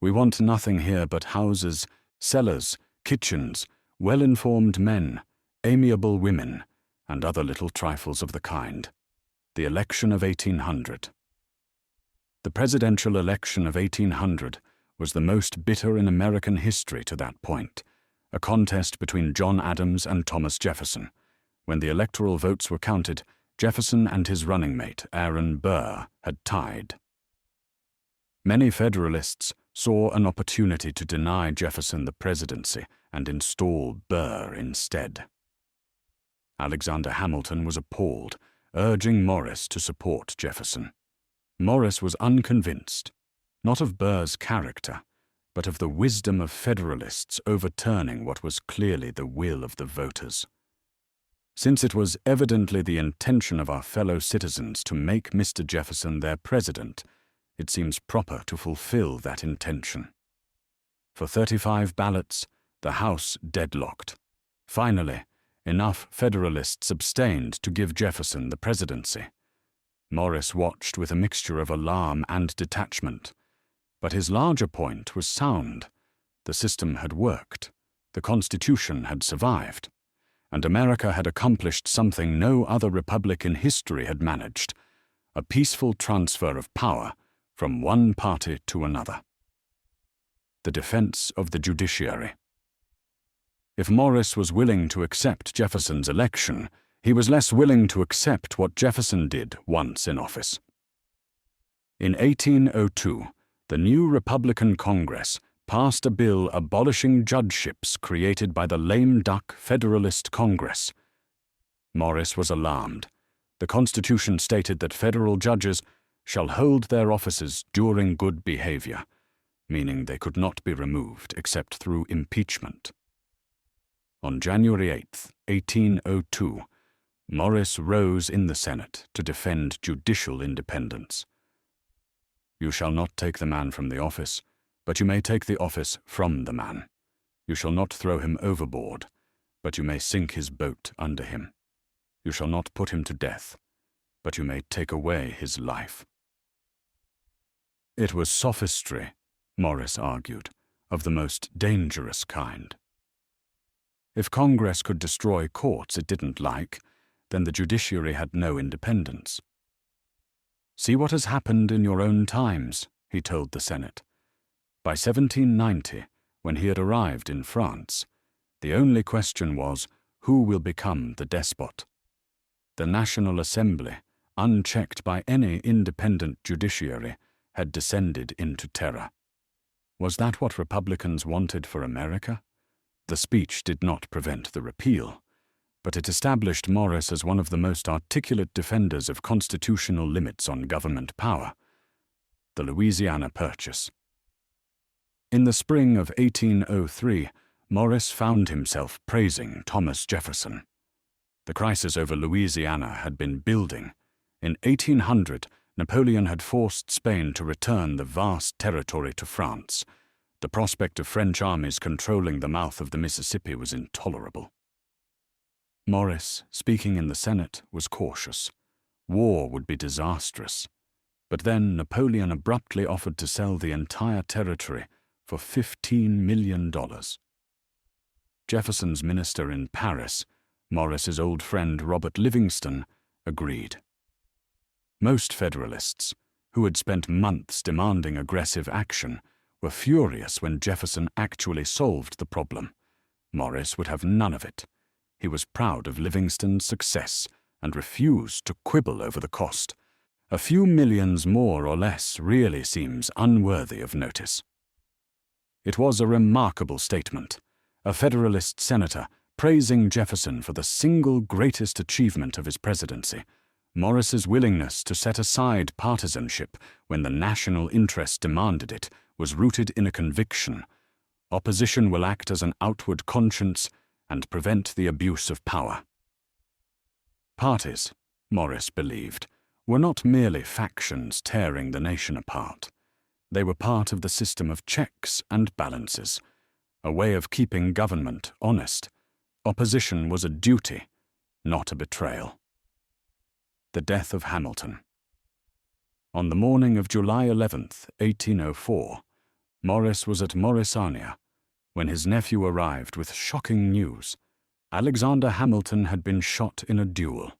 "We want nothing here but houses, cellars, kitchens, well-informed men, amiable women, and other little trifles of the kind." The election of 1800. The presidential election of 1800 was the most bitter in American history to that point, a contest between John Adams and Thomas Jefferson. When the electoral votes were counted, Jefferson and his running mate, Aaron Burr, had tied. Many Federalists saw an opportunity to deny Jefferson the presidency and install Burr instead. Alexander Hamilton was appalled, urging Morris to support Jefferson. Morris was unconvinced, not of Burr's character, but of the wisdom of Federalists overturning what was clearly the will of the voters. Since it was evidently the intention of our fellow citizens to make Mr. Jefferson their president, it seems proper to fulfill that intention. For 35 ballots, the House deadlocked. Finally, enough Federalists abstained to give Jefferson the presidency. Morris watched with a mixture of alarm and detachment. But his larger point was sound. The system had worked. The Constitution had survived. And America had accomplished something no other republic in history had managed, a peaceful transfer of power from one party to another. The defense of the judiciary. If Morris was willing to accept Jefferson's election, he was less willing to accept what Jefferson did once in office. In 1802, the new Republican Congress passed a bill abolishing judgeships created by the lame duck Federalist Congress. Morris was alarmed. The Constitution stated that federal judges shall hold their offices during good behavior, meaning they could not be removed except through impeachment. On January 8, 1802, Morris rose in the Senate to defend judicial independence. "You shall not take the man from the office, but you may take the office from the man. You shall not throw him overboard, but you may sink his boat under him. You shall not put him to death, but you may take away his life." It was sophistry, Morris argued, of the most dangerous kind. If Congress could destroy courts it didn't like, then the judiciary had no independence. "See what has happened in your own times," he told the Senate. By 1790, when he had arrived in France, the only question was, who will become the despot? The National Assembly, unchecked by any independent judiciary, had descended into terror. Was that what Republicans wanted for America? The speech did not prevent the repeal, but it established Morris as one of the most articulate defenders of constitutional limits on government power. The Louisiana Purchase. In the spring of 1803, Morris found himself praising Thomas Jefferson. The crisis over Louisiana had been building. In 1800, Napoleon had forced Spain to return the vast territory to France. The prospect of French armies controlling the mouth of the Mississippi was intolerable. Morris, speaking in the Senate, was cautious. War would be disastrous. But then Napoleon abruptly offered to sell the entire territory for $15 million. Jefferson's minister in Paris, Morris's old friend Robert Livingston, agreed. Most Federalists, who had spent months demanding aggressive action, were furious when Jefferson actually solved the problem. Morris would have none of it. He was proud of Livingston's success and refused to quibble over the cost. A few millions more or less really seems unworthy of notice. It was a remarkable statement. A Federalist senator praising Jefferson for the single greatest achievement of his presidency. Morris's willingness to set aside partisanship when the national interest demanded it was rooted in a conviction. Opposition will act as an outward conscience and prevent the abuse of power. Parties, Morris believed, were not merely factions tearing the nation apart. They were part of the system of checks and balances, a way of keeping government honest. Opposition was a duty, not a betrayal. The death of Hamilton. On the morning of July 11, 1804, Morris was at Morrisania when his nephew arrived with shocking news. Alexander Hamilton had been shot in a duel.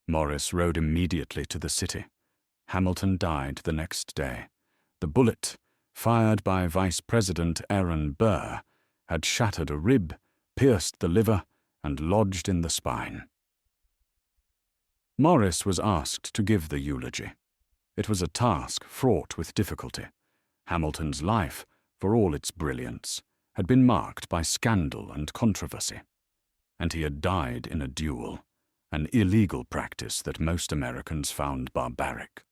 Morris rode immediately to the city. Hamilton died the next day. The bullet, fired by Vice President Aaron Burr, had shattered a rib, pierced the liver, and lodged in the spine. Morris was asked to give the eulogy. It was a task fraught with difficulty. Hamilton's life, for all its brilliance, had been marked by scandal and controversy, and he had died in a duel, an illegal practice that most Americans found barbaric.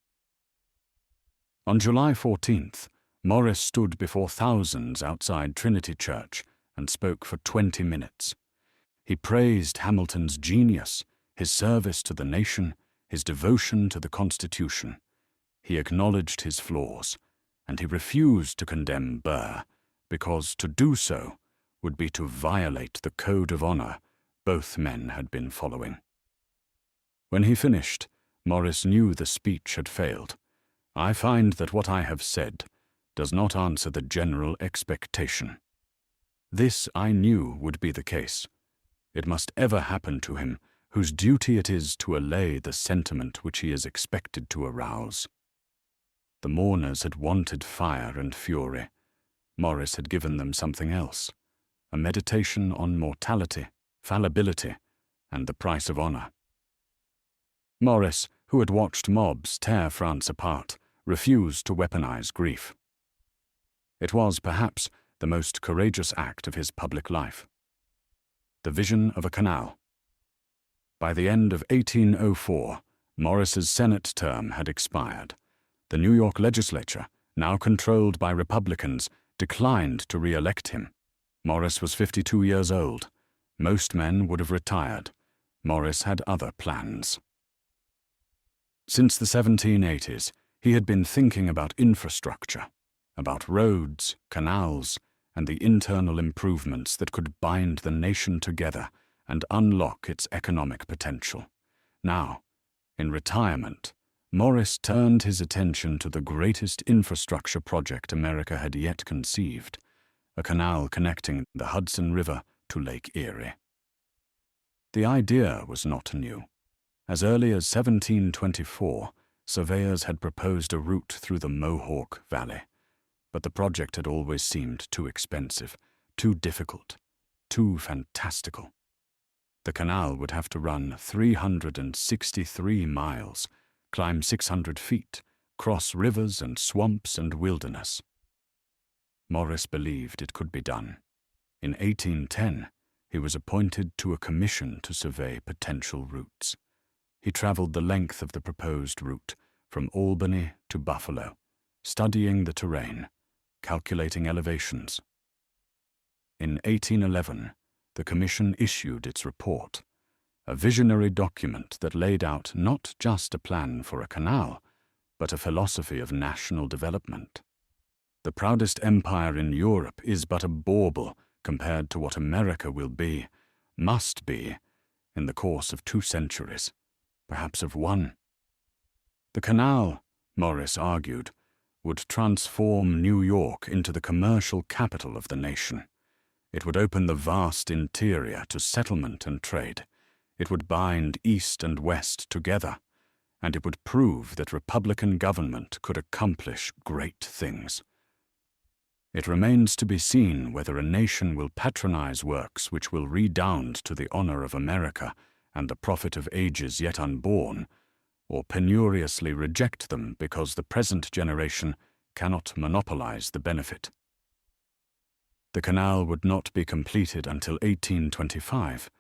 On July 14th, Morris stood before thousands outside Trinity Church and spoke for 20 minutes. He praised Hamilton's genius, his service to the nation, his devotion to the Constitution. He acknowledged his flaws, and he refused to condemn Burr, because to do so would be to violate the code of honor both men had been following. When he finished, Morris knew the speech had failed. "I find that what I have said does not answer the general expectation." This I knew would be the case. It must ever happen to him whose duty it is to allay the sentiment which he is expected to arouse. The mourners had wanted fire and fury. Morris had given them something else, a meditation on mortality, fallibility, and the price of honor. Morris, who had watched mobs tear France apart, refused to weaponize grief. It was, perhaps, the most courageous act of his public life. The vision of a canal. By the end of 1804, Morris's Senate term had expired. The New York legislature, now controlled by Republicans, declined to re-elect him. Morris was 52 years old. Most men would have retired. Morris had other plans. Since the 1780s, he had been thinking about infrastructure, about roads, canals, and the internal improvements that could bind the nation together and unlock its economic potential. Now, in retirement, Morris turned his attention to the greatest infrastructure project America had yet conceived, a canal connecting the Hudson River to Lake Erie. The idea was not new. As early as 1724, surveyors had proposed a route through the Mohawk Valley, but the project had always seemed too expensive, too difficult, too fantastical. The canal would have to run 363 miles, climb 600 feet, cross rivers and swamps and wilderness. Morris believed it could be done. In 1810, he was appointed to a commission to survey potential routes. He traveled the length of the proposed route, from Albany to Buffalo, studying the terrain, calculating elevations. In 1811, the commission issued its report, a visionary document that laid out not just a plan for a canal, but a philosophy of national development. The proudest empire in Europe is but a bauble compared to what America will be, must be, in the course of 2 centuries, perhaps of 1. The canal, Morris argued, would transform New York into the commercial capital of the nation. It would open the vast interior to settlement and trade. It would bind East and West together, and it would prove that Republican government could accomplish great things. It remains to be seen whether a nation will patronize works which will redound to the honor of America and the profit of ages yet unborn, or penuriously reject them because the present generation cannot monopolize the benefit. The canal would not be completed until 1825,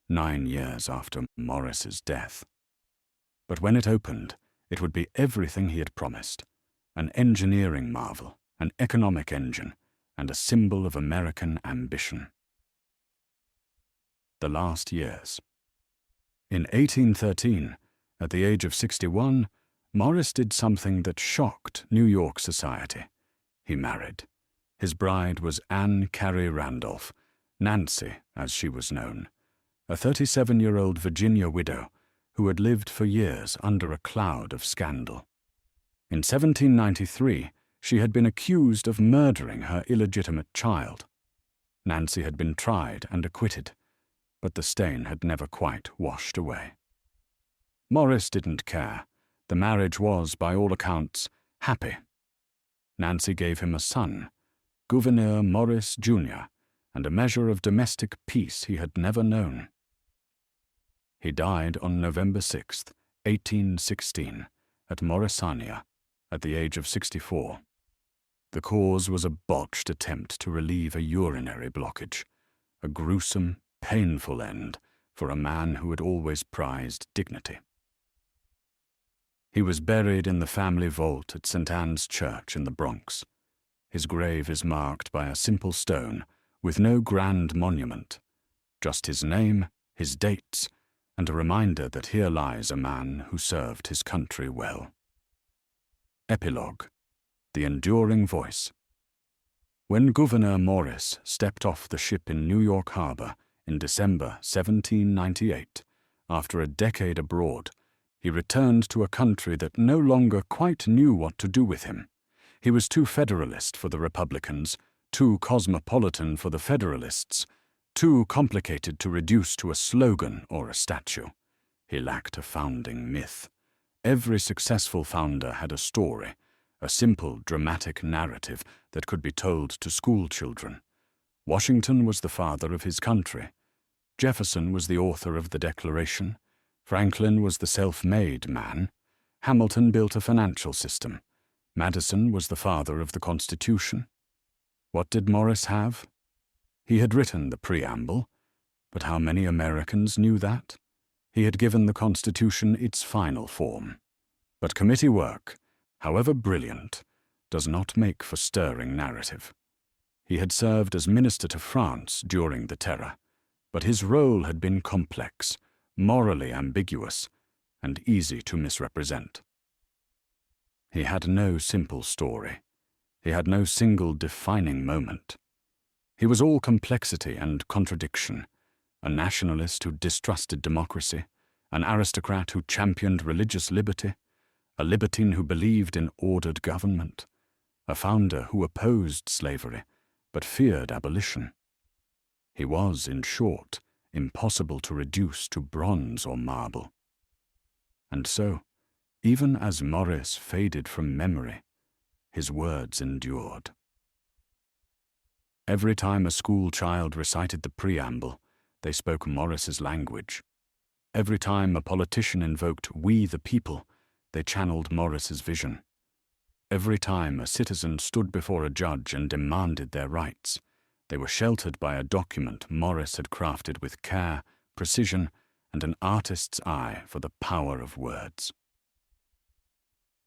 9 years after Morris's death. But when it opened, it would be everything he had promised, an engineering marvel, an economic engine, and a symbol of American ambition. The last years. In 1813, at the age of 61, Morris did something that shocked New York society. He married. His bride was Anne Carey Randolph, Nancy as she was known, a 37-year-old Virginia widow who had lived for years under a cloud of scandal. In 1793, she had been accused of murdering her illegitimate child. Nancy had been tried and acquitted, but the stain had never quite washed away. Morris didn't care. The marriage was, by all accounts, happy. Nancy gave him a son, Gouverneur Morris, Jr., and a measure of domestic peace he had never known. He died on November 6, 1816, at Morrisania, at the age of 64. The cause was a botched attempt to relieve a urinary blockage, a gruesome, painful end for a man who had always prized dignity. He was buried in the family vault at St. Anne's Church in the Bronx. His grave is marked by a simple stone with no grand monument, just his name, his dates, and a reminder that here lies a man who served his country well. Epilogue. The enduring voice. When Gouverneur Morris stepped off the ship in New York Harbor in December 1798, after a decade abroad, he returned to a country that no longer quite knew what to do with him. He was too Federalist for the Republicans, too cosmopolitan for the Federalists, too complicated to reduce to a slogan or a statue. He lacked a founding myth. Every successful founder had a story, a simple, dramatic narrative that could be told to school children. Washington was the father of his country. Jefferson was the author of the Declaration. Franklin was the self-made man. Hamilton built a financial system. Madison was the father of the Constitution. What did Morris have? He had written the preamble, but how many Americans knew that? He had given the Constitution its final form. But committee work, however brilliant, does not make for stirring narrative. He had served as minister to France during the Terror, but his role had been complex, morally ambiguous, and easy to misrepresent. He had no simple story. He had no single defining moment. He was all complexity and contradiction, a nationalist who distrusted democracy, an aristocrat who championed religious liberty, a libertine who believed in ordered government, a founder who opposed slavery but feared abolition. He was, in short, impossible to reduce to bronze or marble. And so, even as Morris faded from memory, his words endured. Every time a school child recited the preamble, they spoke Morris's language. Every time a politician invoked "we the people," they channeled Morris's vision. Every time a citizen stood before a judge and demanded their rights, they were sheltered by a document Morris had crafted with care, precision, and an artist's eye for the power of words.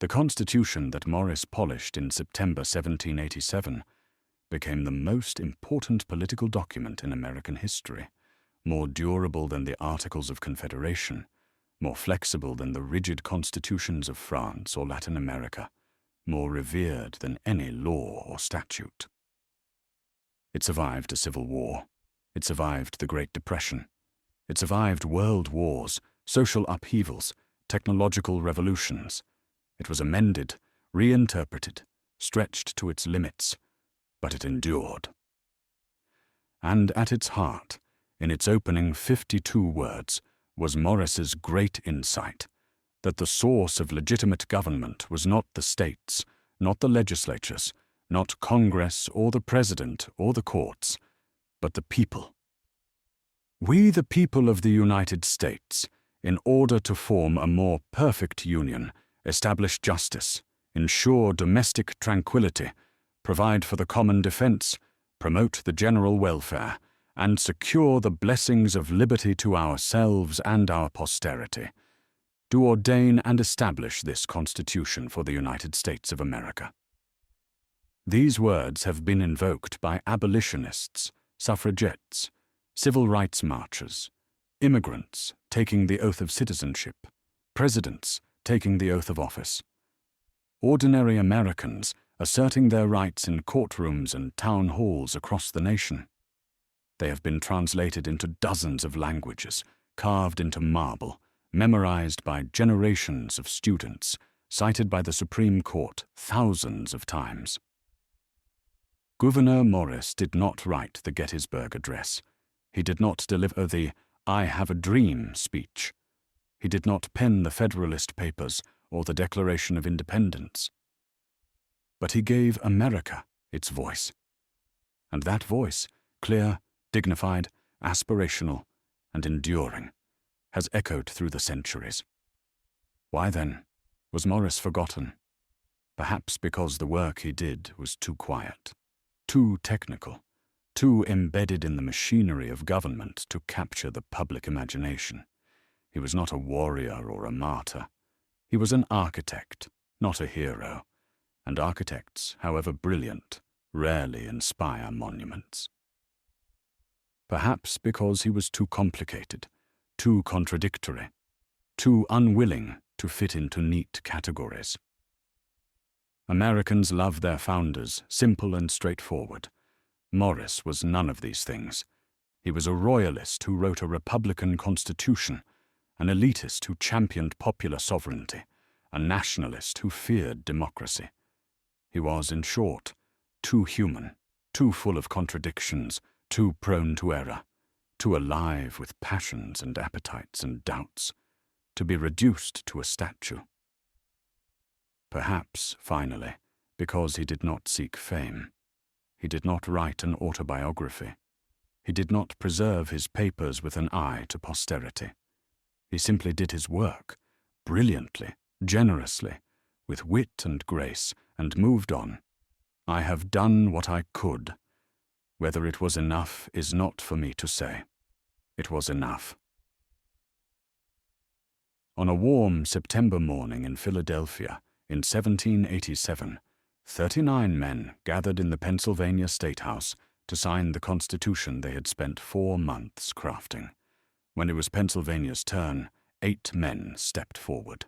The Constitution that Morris polished in September 1787 became the most important political document in American history, more durable than the Articles of Confederation, more flexible than the rigid constitutions of France or Latin America, more revered than any law or statute. It survived a civil war. It survived the Great Depression. It survived world wars, social upheavals, technological revolutions. It was amended, reinterpreted, stretched to its limits, but it endured. And at its heart, in its opening 52 words, was Morris's great insight that the source of legitimate government was not the states, not the legislatures, not Congress or the president or the courts, but the people. We, the people of the United States, in order to form a more perfect union, establish justice, ensure domestic tranquility, provide for the common defense, promote the general welfare, and secure the blessings of liberty to ourselves and our posterity, do ordain and establish this Constitution for the United States of America. These words have been invoked by abolitionists, suffragettes, civil rights marchers, immigrants taking the oath of citizenship, presidents taking the oath of office, ordinary Americans asserting their rights in courtrooms and town halls across the nation. They have been translated into dozens of languages, carved into marble, memorized by generations of students, cited by the Supreme Court thousands of times. Gouverneur Morris did not write the Gettysburg Address. He did not deliver the "I have a dream" speech. He did not pen the Federalist Papers or the Declaration of Independence. But he gave America its voice. And that voice, clear, dignified, aspirational, and enduring, has echoed through the centuries. Why then was Morris forgotten? Perhaps because the work he did was too quiet, too technical, too embedded in the machinery of government to capture the public imagination. He was not a warrior or a martyr. He was an architect, not a hero, and architects, however brilliant, rarely inspire monuments. Perhaps because he was too complicated, too contradictory, too unwilling to fit into neat categories. Americans love their founders, simple and straightforward. Morris was none of these things. He was a royalist who wrote a republican constitution, an elitist who championed popular sovereignty, a nationalist who feared democracy. He was, in short, too human, too full of contradictions, too prone to error, too alive with passions and appetites and doubts, to be reduced to a statue. Perhaps, finally, because he did not seek fame. He did not write an autobiography. He did not preserve his papers with an eye to posterity. He simply did his work, brilliantly, generously, with wit and grace, and moved on. I have done what I could. Whether it was enough is not for me to say. It was enough. On a warm September morning in Philadelphia in 1787, 39 men gathered in the Pennsylvania State House to sign the Constitution they had spent 4 months crafting. When it was Pennsylvania's turn, 8 men stepped forward.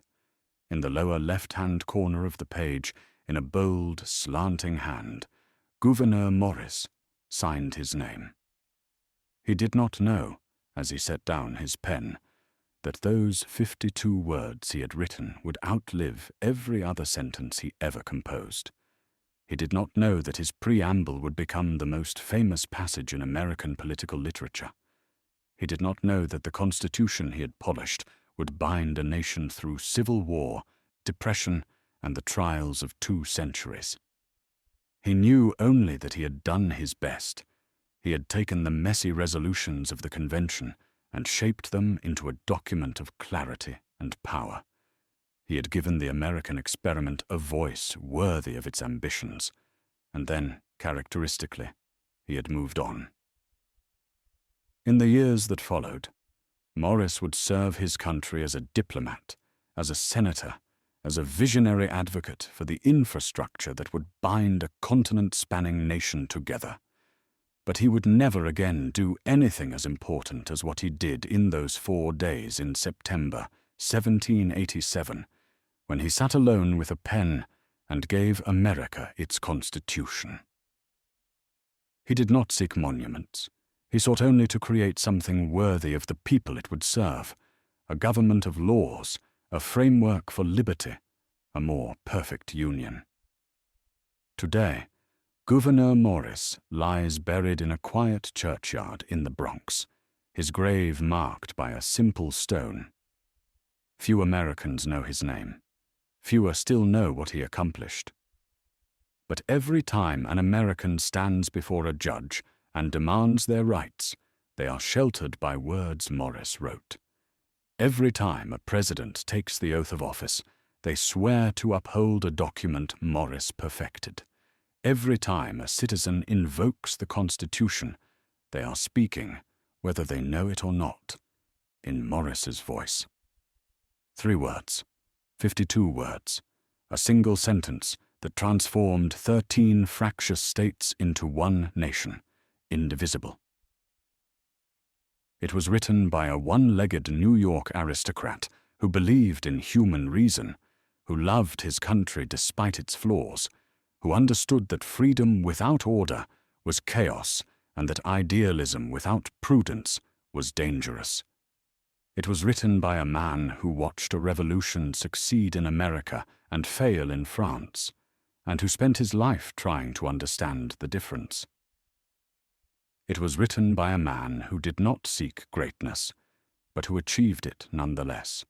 In the lower left-hand corner of the page, in a bold, slanting hand, Gouverneur Morris signed his name. He did not know, as he set down his pen, that those 52 words he had written would outlive every other sentence he ever composed. He did not know that his preamble would become the most famous passage in American political literature. He did not know that the Constitution he had polished would bind a nation through civil war, depression, and the trials of 2 centuries. He knew only that he had done his best. He had taken the messy resolutions of the convention and shaped them into a document of clarity and power. He had given the American experiment a voice worthy of its ambitions, and then, characteristically, he had moved on. In the years that followed, Morris would serve his country as a diplomat, as a senator, as a visionary advocate for the infrastructure that would bind a continent-spanning nation together. But he would never again do anything as important as what he did in those 4 days in September 1787, when he sat alone with a pen and gave America its Constitution. He did not seek monuments. He sought only to create something worthy of the people it would serve, a government of laws, a framework for liberty, a more perfect union. Today, Gouverneur Morris lies buried in a quiet churchyard in the Bronx, his grave marked by a simple stone. Few Americans know his name. Fewer still know what he accomplished. But every time an American stands before a judge and demands their rights, they are sheltered by words Morris wrote. Every time a president takes the oath of office, they swear to uphold a document Morris perfected. Every time a citizen invokes the Constitution, they are speaking, whether they know it or not, in Morris's voice. 3 words, 52 words, a single sentence that transformed 13 fractious states into one nation, indivisible. It was written by a one-legged New York aristocrat who believed in human reason, who loved his country despite its flaws, who understood that freedom without order was chaos and that idealism without prudence was dangerous. It was written by a man who watched a revolution succeed in America and fail in France, and who spent his life trying to understand the difference. It was written by a man who did not seek greatness, but who achieved it nonetheless,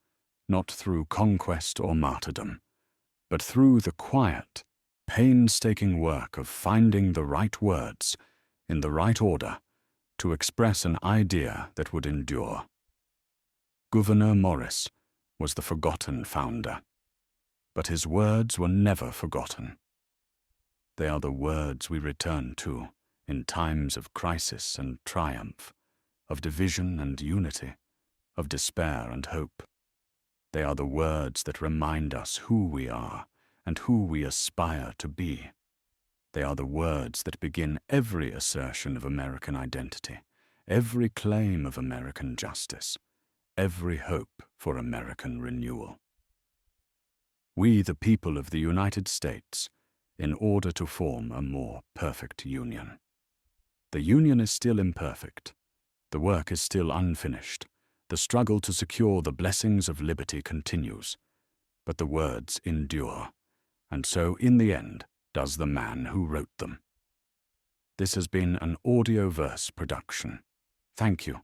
not through conquest or martyrdom, but through the quiet, painstaking work of finding the right words, in the right order, to express an idea that would endure. Gouverneur Morris was the forgotten founder, but his words were never forgotten. They are the words we return to in times of crisis and triumph, of division and unity, of despair and hope. They are the words that remind us who we are and who we aspire to be. They are the words that begin every assertion of American identity, every claim of American justice, every hope for American renewal. We, the people of the United States, in order to form a more perfect union. The union is still imperfect. The work is still unfinished. The struggle to secure the blessings of liberty continues. But the words endure, and so, in the end, does the man who wrote them. This has been an AudioVerse production. Thank you